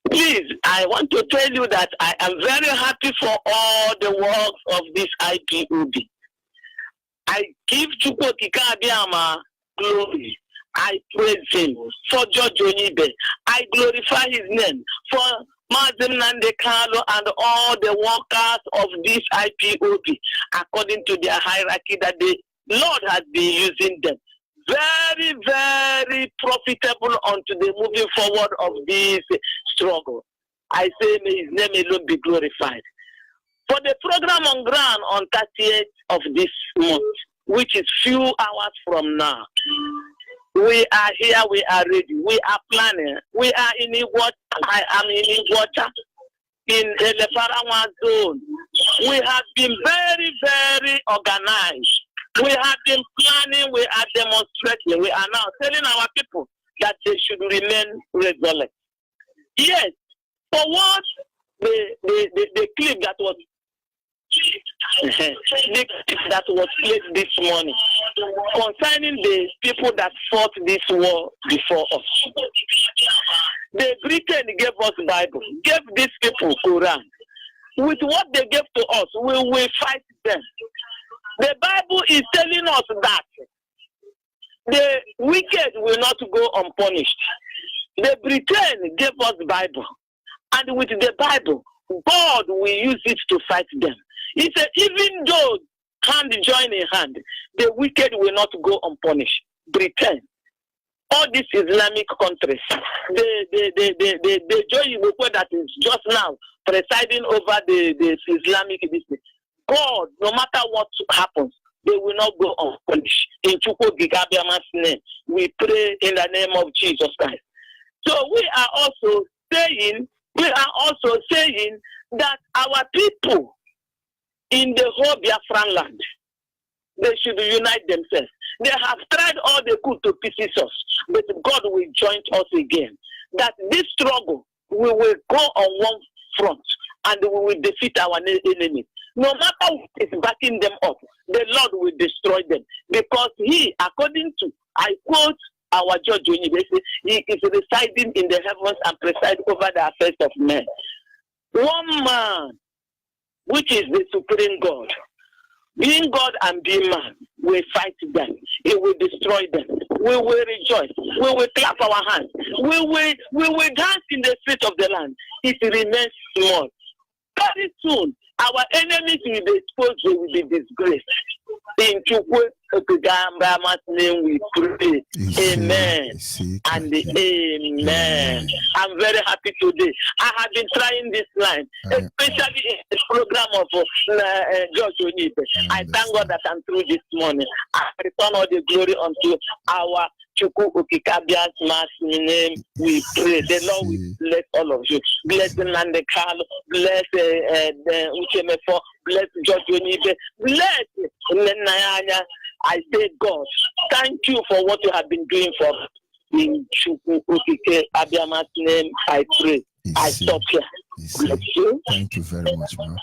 Please, I want to tell you that I am very happy for all the works of this IPOB. I give Chukwokika Abiyama glory. I praise him for George Onyibe. I glorify his name for Mazim Nande Carlo and all the workers of this IPOB, according to their hierarchy that the Lord has been using them. Very, very profitable unto the moving forward of this struggle. I say may his name alone be glorified. For the program on ground on 30th of this month, which is few hours from now, we are here, we are ready, we are planning, we are in Iguacha, I am in Iguacha, in the Lefarawa zone. We have been very, very organized. We have been planning, we are demonstrating, we are now telling our people that they should remain resolute. Yes, for what the clip that was played this morning concerning the people that fought this war before us. The Britain gave us Bible, gave these people Quran. With what they gave to us, we will fight them. The Bible is telling us that the wicked will not go unpunished. The The Britain gave us the Bible. And with the Bible, God will use it to fight them. He said, even though hand join in hand, the wicked will not go unpunished. Britain, all these Islamic countries, the joy that is just now presiding over the Islamic business, God, no matter what happens, they will not go unpunished. In Chukwu Gigabiama's name, we pray in the name of Jesus Christ. So we are also saying that our people in the whole Biafran land, they should unite themselves. They have tried all they could to pieces us, but God will join us again. That this struggle, we will go on one front and we will defeat our enemies. No matter what is backing them up, the Lord will destroy them. Because he, according to, I quote our Judge Onyibe, he is residing in the heavens and preside over the affairs of men. One man, which is the supreme God, being God and being man, will fight them. He will destroy them. We will rejoice. We will clap our hands. We will dance in the street of the land. It remains small. Very soon, our enemies will be exposed. They will be disgraced. In Chukwu Okigambama's name we pray. Amen. And amen. I'm very happy today. I have been trying this line, especially in the program of Judge Onyibe. I thank God that I'm through this morning. I return all the glory unto our Chukwu Okikabia's mass name we pray. The Lord will bless all of you. Bless Nande Carlo. Bless Uchemefo. Bless Judge Onyibe. Bless Lenayanya. I say, God, thank you for what you have been doing for us. In Chukwu Okikabia's name, I pray. I stop here. Bless you. Thank you very much, man.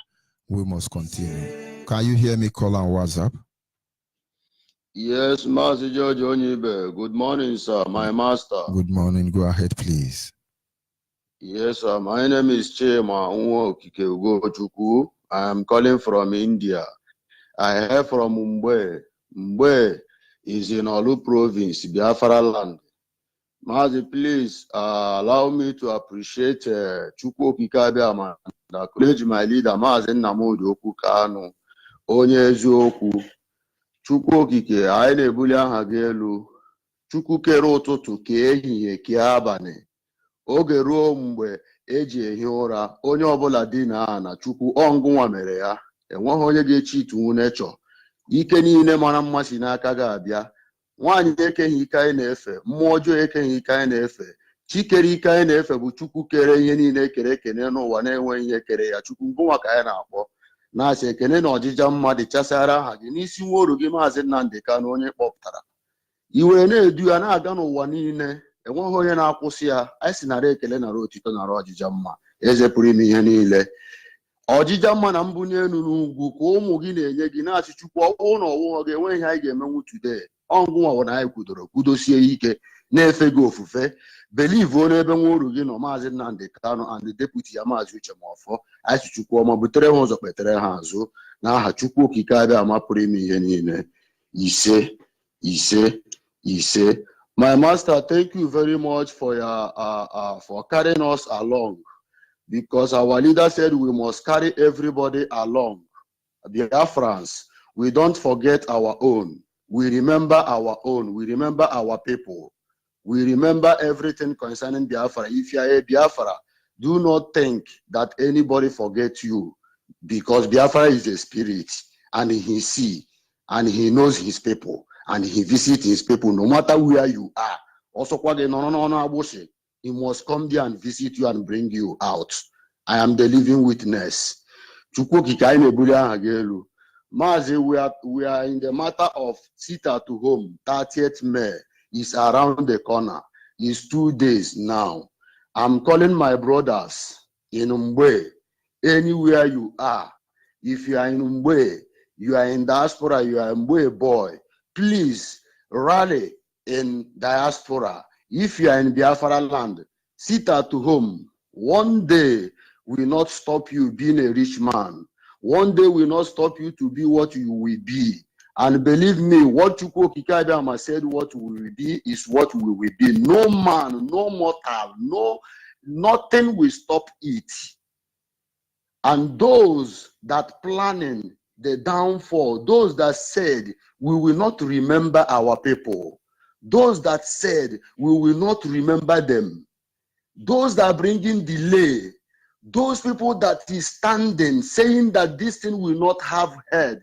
We must continue. Can you hear me call on WhatsApp? Yes, Master George Onyibe. Good morning, sir. My master. Good morning. Go ahead, please. Yes, sir. My name is Chema Ugochukwu. I am calling from India. I hail from Mumbai. Mumbai is in Olu province, Biafra land. Master, please allow me to appreciate Chukwu Okikabiama, the college my leader, Master Nnamdi Okukanu, onye eziokwu. Chukwu okike anyị na-ebuli aha gị elu. Chukwu kere ụtụtụ ka ehihie ka abalị. Oge ruo mgbe eji ehi ụra, onye ọbụla dị na Chukwu ọngụnwa mere ya. Enweghị onye ga-echi itu nechọ. Ike niile mara mma si n'aka ga-abịa. Nwaanyị ekeghị ike anyị na-efe, mmụọ ọjọọ ekeghị ike anyị na-efe. Chikere ike anyị na-efe bụ Chukwu kere ihe niile kere ekene n'ụwa na-enweghị ihe kere ya. Chukwu ngụnwa ka anyị na-akpọ. Na-asị ekene na ọjịja mmadụ chasara aha gị n'isi nwa oru gị Maazị Nnamdi Kanu onye kpọpụtara. Iwe na-edu ya na-aga n'ụwa niile, enweghị onye na-akwụsị ya. Anyị si nara ekele nara otito nara ọjịja mma, eze pụrụ ime ihe niile. Ọjịja mma na mbunye elu n'ugwu ka ụmụ gị na-enye gị na-asị Chukwu ọwụ na ọwụghọ gị enweghị ihe anyị ga-emenwu today. Ọngụnwa na anyị kwudoro kwudosie ike na-efe gị ofufe. Believe onye ebe nwa oru gị nọ Maazị Nnamdi Kanu and the deputy ya Maazị Uchemọfọ. Anyị si Chukwu ọma butere ha ụzọ kpetere ha azụ n'aha Chukwu Okikabiama pụrụ ime ihe niile. Ise, ise, ise. My master, thank you very much for your for carrying us along, because our leader said we must carry everybody along. Biafrans, we don't forget our own. We remember our own. We remember our people. We remember everything concerning Biafra. If you are a Biafra, do not think that anybody forgets you, because Biafra is a spirit and he sees and he knows his people and he visits his people no matter where you are. Also, he must come there and visit you and bring you out. I am the living witness. Mazi, we are in the matter of sit at home. 30th May is around the corner. It's 2 days now. I'm calling my brothers in Mumbai, anywhere you are. If you are in Mumbai, you are in diaspora, you are a Mumbai boy, please rally in diaspora. If you are in Biafra land, sit at home. One day will not stop you being a rich man. One day will not stop you to be what you will be. And believe me, what Chukwu Kikadama said, what we will be is what we will be. No man, no mortal, nothing will stop it. And those that planning the downfall, those that said we will not remember our people, those that said we will not remember them, those that are bringing delay, those people that is standing saying that this thing will not have head,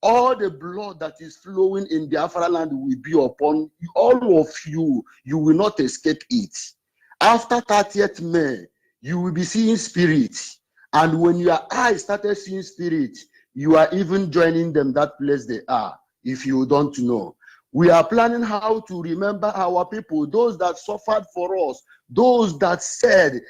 all the blood that is flowing in Biafra land will be upon all of you. You will not escape it. After 30th May, you will be seeing spirits. And when your eyes started seeing spirits, you are even joining them that place they are, if you don't know. We are planning how to remember our people, those that suffered for us, those that said,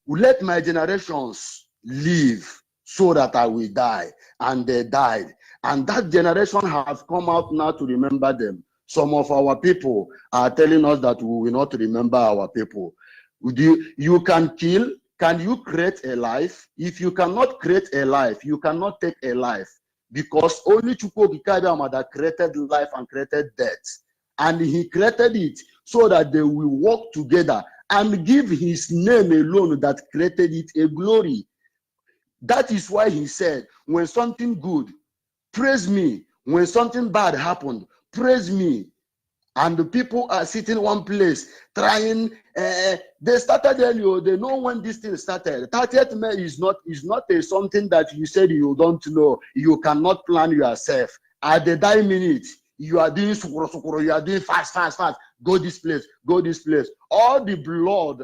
let my generations live so that I will die. And they died. And that generation has come out now to remember them. Some of our people are telling us that we will not remember our people. You can kill. Can you create a life? If you cannot create a life, you cannot take a life. Because only Chukwu Kikadama that created life and created death. And he created it so that they will work together and give his name alone that created it a glory. That is why he said, when something good, praise me. When something bad happened, praise me. And the people are sitting one place trying. They started earlier. They know when this thing started. 30th May is not something that you said you don't know. You cannot plan yourself. At the dying minute, you are doing sukuro. You are doing fast. Go this place. Go this place. All the blood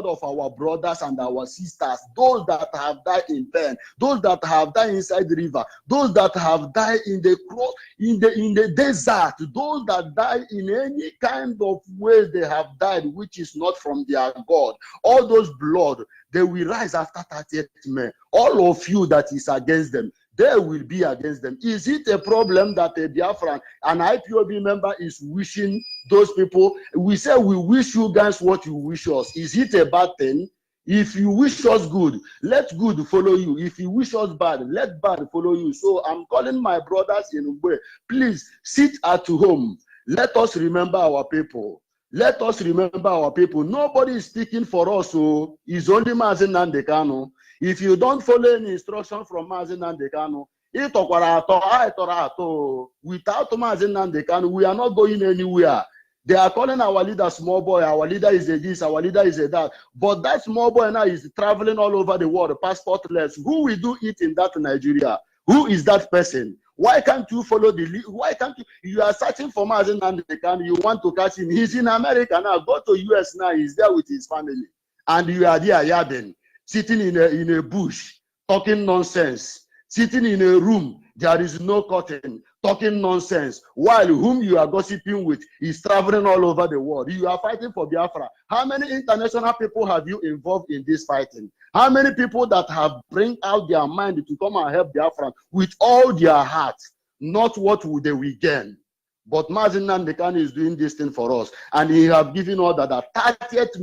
of our brothers and our sisters, those that have died in pain, those that have died inside the river, those that have died in the cross, in the desert, those that die in any kind of ways they have died, which is not from their God. All those blood, they will rise after 30th May. All of you that is against them, they will be against them. Is it a problem that a Biafran, an IPOB member, is wishing those people? We say we wish you guys what you wish us. Is it a bad thing? If you wish us good, let good follow you. If you wish us bad, let bad follow you. So I'm calling my brothers in Ugbe, please sit at home. Let us remember our people. Let us remember our people. Nobody is speaking for us, so it's only Mazi Nnamdi Kanu. If you don't follow any instruction from Mazi Nnamdi Kanu, without Mazi Nnamdi Kanu, we are not going anywhere. They are calling our leader small boy. Our leader is a this, our leader is a that. But that small boy now is traveling all over the world, passportless. Who will do it in that Nigeria? Who is that person? Why can't you follow the lead? Why can't you are searching for Mazi Nnamdi Kanu, you want to catch him. He's in America now. Go to US now. He's there with his family. And you are there, yabbing, sitting in a bush, talking nonsense, sitting in a room, there is no curtain, talking nonsense, while whom you are gossiping with is traveling all over the world. You are fighting for Biafra. How many international people have you involved in this fighting? How many people that have bring out their mind to come and help Biafra with all their heart, not what they will gain? But Mazi Nnamdi Kanu is doing this thing for us, and he have given order that 30th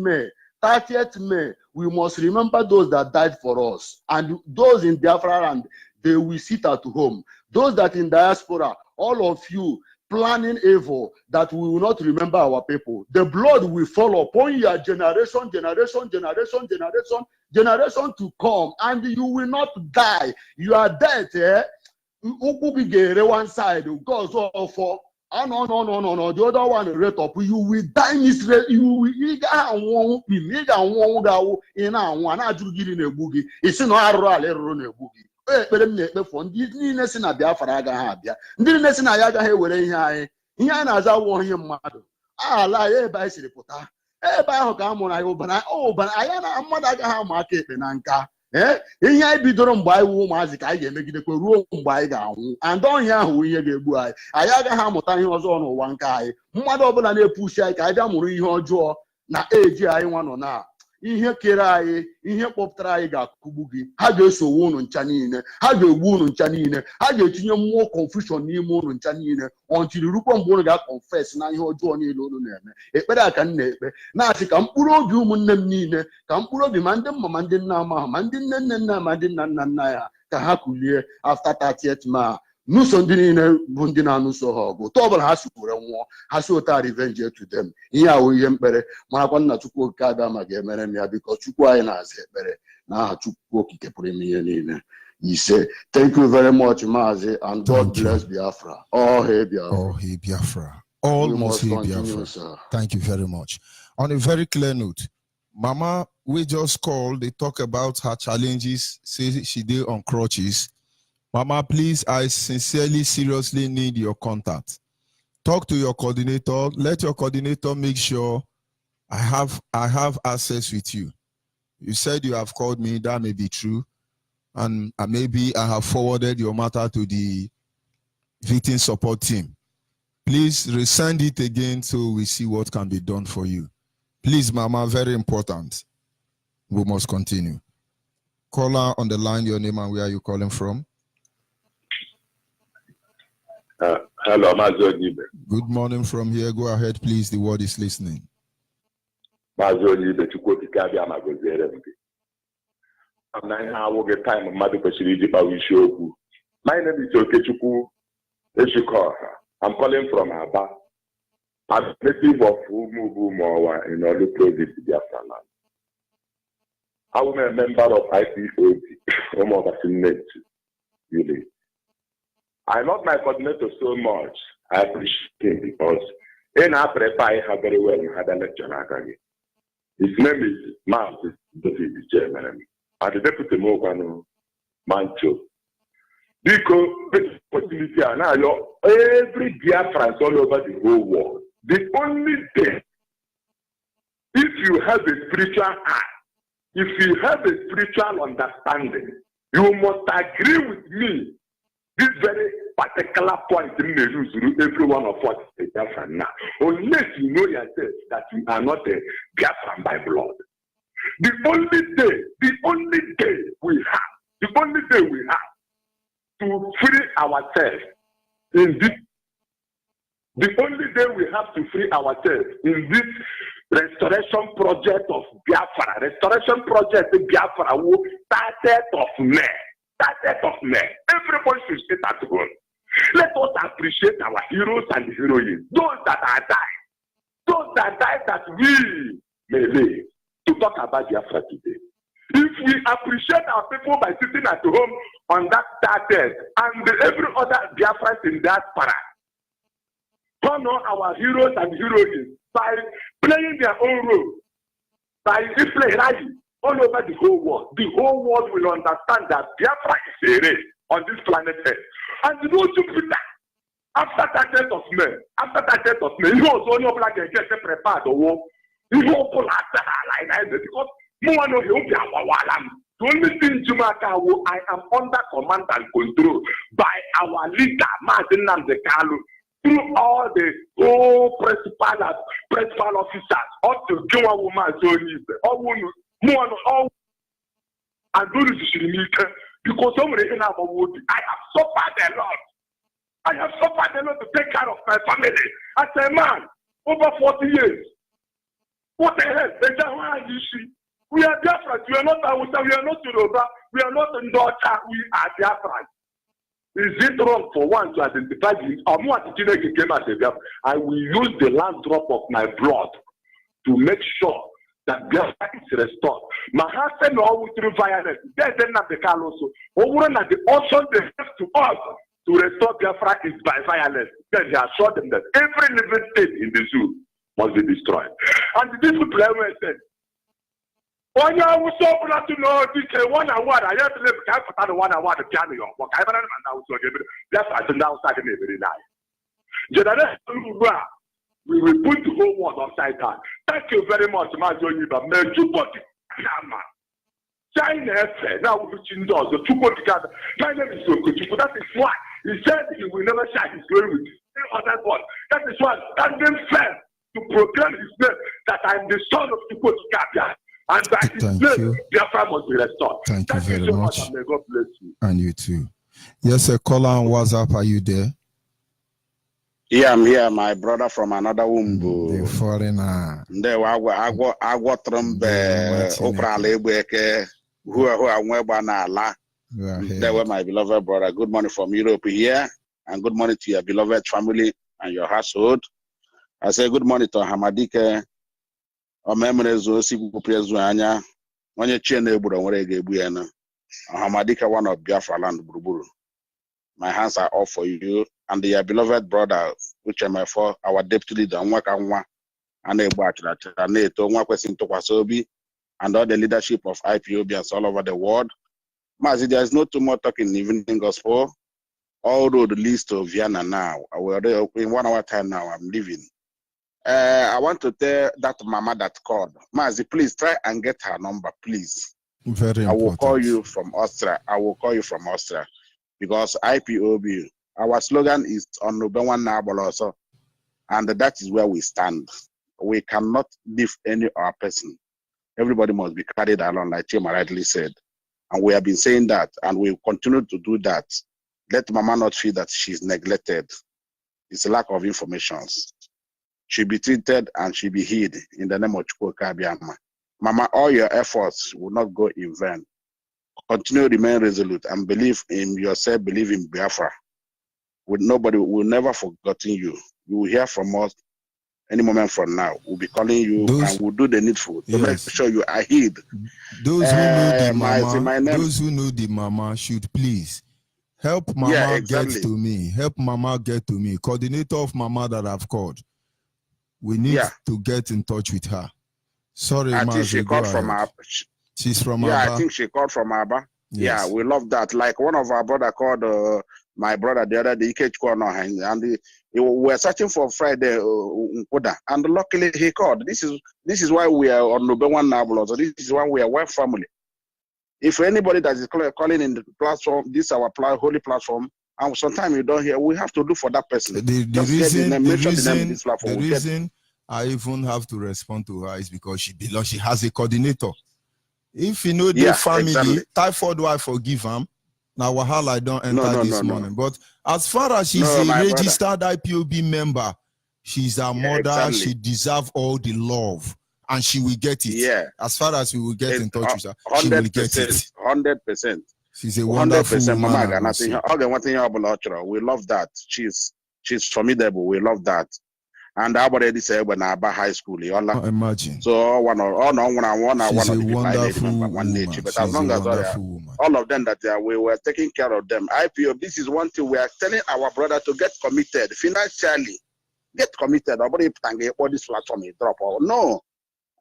May, we must remember those that died for us. And those in Biafra land, they will sit at home. Those that in diaspora, all of you planning evil, that we will not remember our people. The blood will fall upon your generation to come, and you will not die. You are dead, eh? One side, goes all for. Oh, no. The other one rate up. You will die miserable. You will eager and won't be made and won't go in a one. I do get in a boogie. It's not a rally run a boogie. For Disney in a Biafra Habia. Didn't in a yaga here with a high. Here as I want him mad. Ah, lie by Siripota. By Hokamon, I open. But I am a mother market in Anka. Ihe anyị bidoro mgbe anyị wu ụmụazị ka anyị ga-emegidekwa ruo mgbe anyị ga-anwụ. And ọhịa ahụ ihe ga-egbu anyị. Anyị agaghị amụta ihe ọzọ n'ụwa nke anyị. Mmadụ ọbụla na-epushi anyị ka anyị bịa mụrụ ihe ọjọọ na eji anyị nwa nọ na ihe kere anyị, ihe kpọpụtara anyị ga-akụgbu gị. Ha ga-esowe unu ncha niile. Ha ga-egbu unu ncha niile. Ha ga-etinye mmụọ confusion n'ime unu ncha niile. Until rukwa mgbe unu ga-confess na ihe ọjọọ niile unu na-eme. Ekpere a ka m na-ekpe na-asị ka mkpụrụ obi ụmụnne m niile, ka mkpụrụ obi ma ndị mma ma ndị nna ama ha, ma ndị nne nna ma ndị nna nna ya, ka ha kulie after 30th May. Nuso ndị niile bụ ndị na-anụso ha ọgụ otu ọbụla ha sikwure nwụọ ha si ụta revenge to them ihe ahụ ihe mkpere marakwa nna Chukwu okike abịa ma ga-emere m ya biko Chukwu anyị na-aza ekpere n'aha Chukwu okike pụrụ ime ihe niile. Ise. Thank you very much, Mazi, and God bless Biafra. Oh, hey, Biafra. Oh, hey, Biafra. Almost hey, Biafra. Sir. Thank you very much. On a very clear note, Mama, we just called, they talk about her challenges, say she did on crutches. Mama, please, I sincerely, seriously need your contact. Talk to your coordinator. Let your coordinator make sure I have access with you. You said you have called me. That may be true. And maybe I have forwarded your matter to the victim support team. Please resend it again so we see what can be done for you. Please, Mama, very important. We must continue. Caller on the line, your name and where are you calling from? Hello, Mazi Onyibe. Good morning from here. Go ahead, please. The word is listening. Mazi Onyibe, Chukwu okike abịa ma goziere m gị. Na ihe awụghị time mmadụ kwesịrị iji kpawa isiokwu. My name is Okechukwu Eshikoha. I'm calling from Aba. I'm a native of Umubu in Olu Province, Biafra land. I am a member of IPOD, Home of Assembly, really. I love my coordinator so much. I appreciate him because in our prepare her very well and had a lecture. His name is Mark David Chairman. And the deputy Mogano Mancho. Because opportunity now every Biafran all over the whole world. The only thing, if you have a spiritual eye, if you have a spiritual understanding, you must agree with me. This very particular point in the news, every one of us is a Biafran now. Unless you know yourself that you are not a Biafran by blood. The only day we have to free ourselves in this. The only day we have to free ourselves in this restoration project of Biafra. Restoration project of Biafra will 30th of May. 30th of May. Everybody should sit at home. Let us appreciate our heroes and heroines. Those that are died. Those that died that we may live. To talk about Biafra today. If we appreciate our people by sitting at home on that 30th and every other Biafrans in that para, honor our heroes and heroines by playing their own role, by playing rally all over the whole world. The whole world will understand that Biafra is a race on this planet Earth. And you know, Jupiter, after 30th of May, you also know like a get prepared the war. You know, because the only thing I am under command and control by our leader, Martin Namdekalo, through all the whole principal officers, up to Juma woman, all and do this because somebody in our wood, I have suffered a lot. I have suffered a lot to take care of my family. As a man, over 40 years. What the hell? We are Biafra. We are not Hausa. We are not Yoruba. We are not Ndota. We are Biafra. Is it wrong for one to identify this? I will use the last drop of my blood to make sure that Biafra is restored. My husband always through violence. There's not the car also. Over and the option they have to us to restore Biafra is by violence. Then they assure them that every living thing in the zoo must be destroyed. And the people said, when you are so glad to know this 1 hour, I have to live for the 1 hour to piano. What I don't know, that's I think now starting every night. We will put the whole world upside down. Thank you very much, Mazi Onyibe. May you put China now we change us. The two together. My name is Okechukwu. That is why he said he will never share his glory with any other God. That is why standing firm to proclaim his name that I am the son of Chukwuka. And that his name, Biafra must be restored. Thank you very so much. And may God bless you. And you too. Yes, sir. Caller on WhatsApp. Are you there? Yeah, I'm here, my brother from another womb. The foreigner. I got from Oprah Lebeke, who are Weba Nala. They were my beloved brother. Good morning from Europe here, and good morning to your beloved family and your household. I say good morning to Hamadike. Omemerezo Sibu Prezu Anya. Onye Chene Eburo nwere ga-egbu ya na. Hamadike, one of Biafra land Buruburu. My hands are off for you and your beloved brother, which am for our deputy leader, Nwaka Nwa, and and all the leadership of IPOBs all over the world. Mazi, there is no too much talking evening gospel. All road leads to Vienna now. We're in 1 hour time now. I'm leaving. I want to tell that mama that called. Mazi, please try and get her number, please. Very important. I will call you from Austria. I will call you from Austria. Because IPOB, our slogan is on Nubewan Nabol also, and that is where we stand. We cannot leave any other person. Everybody must be carried along, like Chima rightly said. And we have been saying that, and we will continue to do that. Let Mama not feel that she's neglected. It's a lack of information. She'll be treated and she'll be healed in the name of Chukwuka Abiyama. Mama, all your efforts will not go in vain. Continue to remain resolute and believe in yourself, believe in Biafra. Nobody will never forgotten you. You will hear from us any moment from now. We'll be calling you and we'll do the needful to make sure you are healed. Those who know the mama, those who know the mama should please help Mama get to me. Help Mama get to me. Coordinator of Mama that I've called. We need to get in touch with her. Sorry, I think she called from our. She's from Aba. I think she called from Aba. Yes. Yeah, we love that. Like one of our brother called my brother the other day, and we were searching for Friday, and luckily he called. This is why we are on Nubewan Nablo. So this is why we are one family. If anybody that is calling in the platform, this is our holy platform, and sometimes you don't hear, we have to look for that person. The reason I even have to respond to her is because she has a coordinator. If you know the family, typhoid wife forgive him. Now Wahala I don't enter this morning. But as far as she's a registered IPOB member, she's a mother, she deserves all the love. And she will get it. Yeah. As far as we will get in touch with her, she will get it. 100%. She's a wonderful woman. We love that. She's formidable. We love that. And I already said when I high school, imagine. So one of the wonderful woman. But as long as all of them that we were taking care of them. IPO, this is one thing we are telling our brother to get committed financially. Get committed. Nobody all this platform drop. No.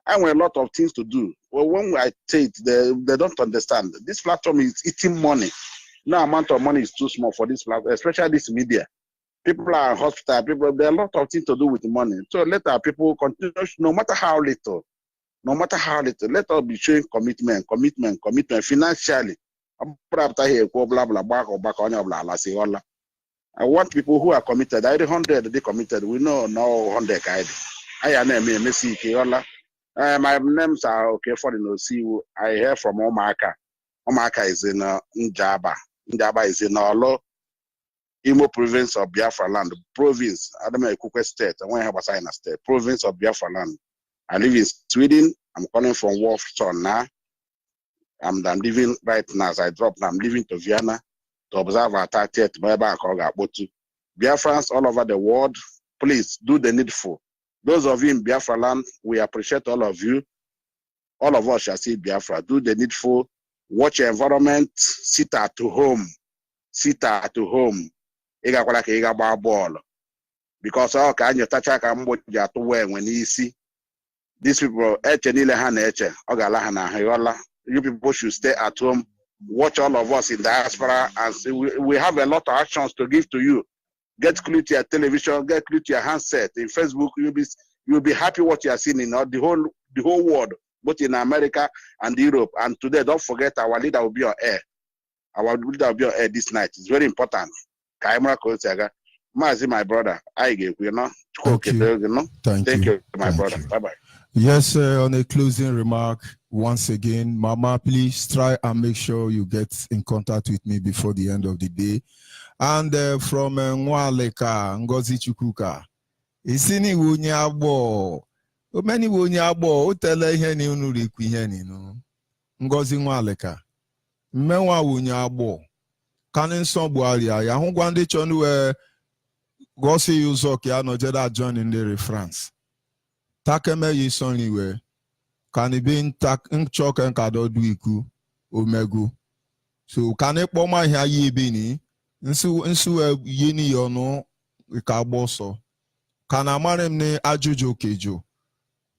I have a lot of things to do. Well, when I say it, they don't understand. This platform is eating money. No amount of money is too small for this platform, especially this media. People are in hospital. There are a lot of things to do with money. So let our people continue, no matter how little, let us be showing commitment financially. I want people who are committed. I 100 they committed. We know no 100 guide. I am Messi. My names are okay for the see. I hear from Omaka. Omaka is in Njaba. Njaba is in Olo. Imo province of Biafra land, province, Adama Ekuke state, I want to have a sign state, province of Biafra land. I live in Sweden. I'm calling from Wolfson now. I'm living right now as I drop now. I'm leaving to Vienna to observe our 30th Biafrans all over the world, please do the needful. Those of you in Biafra land, we appreciate all of you. All of us shall see Biafra. Do the needful. Watch your environment. Sit at home. Sit at home. Ball because all can you touch when you see these people you people should stay at home, watch all of us in diaspora, and see, we have a lot of actions to give to you. Get clue to your television, get clue to your handset in Facebook. You'll be happy what you are seeing in the whole world, both in America and Europe. And today, don't forget our leader will be on air. Our leader will be on air this night. It's very important. Mazi, my brother, I give you know. Thank you, my brother. Bye bye. Yes, on a closing remark, once again, Mama, please try and make sure you get in contact with me before the end of the day. And from Nwaleka Ngozi Chukwuka, isini wunyabo, many wunyabo, utele ihe ni unu rikwi ihe ni no. Ngozi Nwaleka. Mmewa wunya abo. Kanin son Buaria. Ya hungwande chonu gosi yuzok ya no jeda join in the France. Takeme yisoni we. Kanibin tak nchok enkado duiku omegu. So kanekpoma hia yibini. Nsu yini yono ikaboso. Kana marem ne ajujo kejo.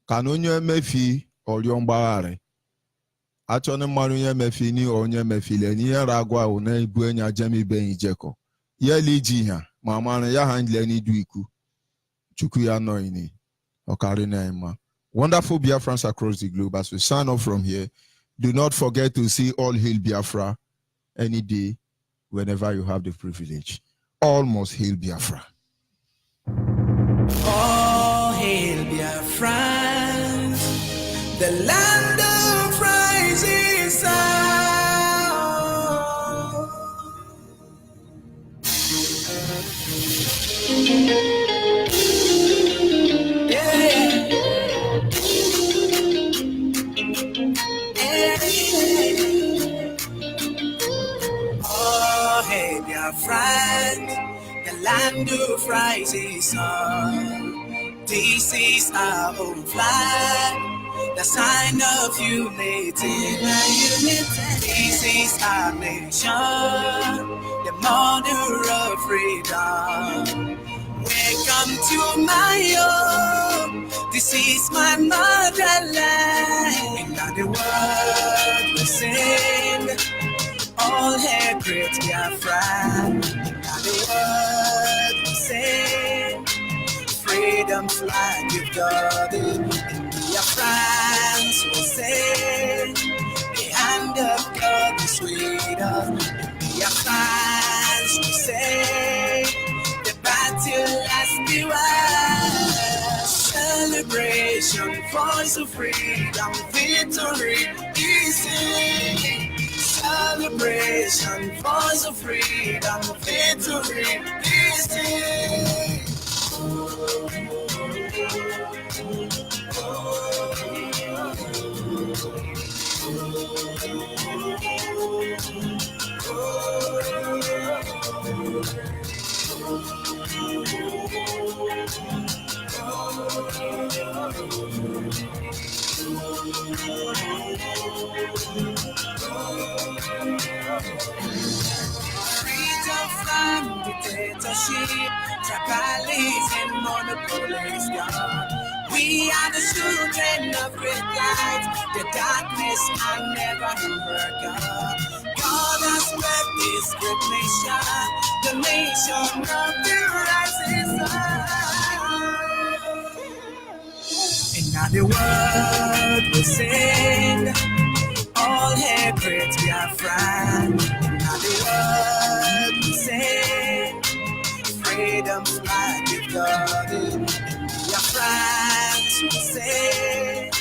Kanonye mefi oriombaare. Achọne mmadụ nye mefini onye mefile n'ihe ragwa ahụ na-ebu enya jemi be ijeko yeli ji ha ma mara ya ha nle n'idu iku chukwu ya nọ ini ọkarị na ịma. Wonderful Biafrans across the globe, as we sign off from here, do not forget to see All Hail Biafra any day whenever you have the privilege. All must hail Biafra. All hail Biafra, the land of rising sun. Oh, hey, Biafra, the land of rising sun. This is our own flag, the sign of unity. This is our nation, the mother of freedom. Welcome to my home. This is my motherland. And now the world will sing. All hail great Biafra. Now the world will sing. Freedom flag you've got it. And Biafrans will sing. The hand of God is with us. And Biafrans will sing. Battle has been won. Celebration, voice of freedom, victory is in. Celebration, voice of freedom, victory is in. Freedom from dictatorship, tribalism, monopolies gone. We are the children of great light. The darkness can neber overcome. God has blessed this great nation, the nation of the rising sun. And now the world will sing. All hail great Biafra. And now the world will sing. Freedom flag you've got it. Biafrans will sing.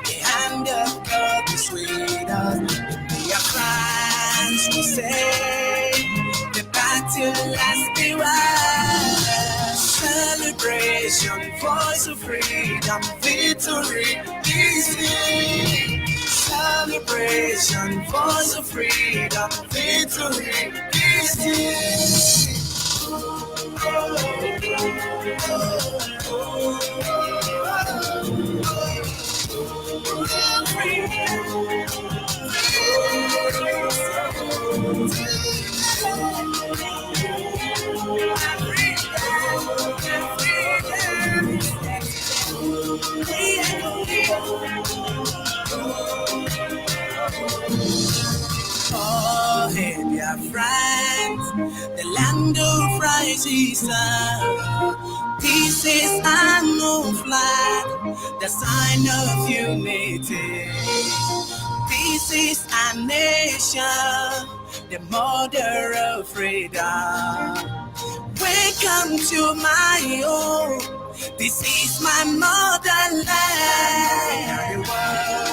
The hand of God is with us. Biafrans will sing. The battle has been won. Celebration, voice of freedom, victory is in. Celebration, voice of freedom, victory is in. Oh, hey, dear friends, the land of rising sun. This is our new flag, the sign of unity. This is our nation, the mother of freedom. Welcome to my home. This is my motherland. The world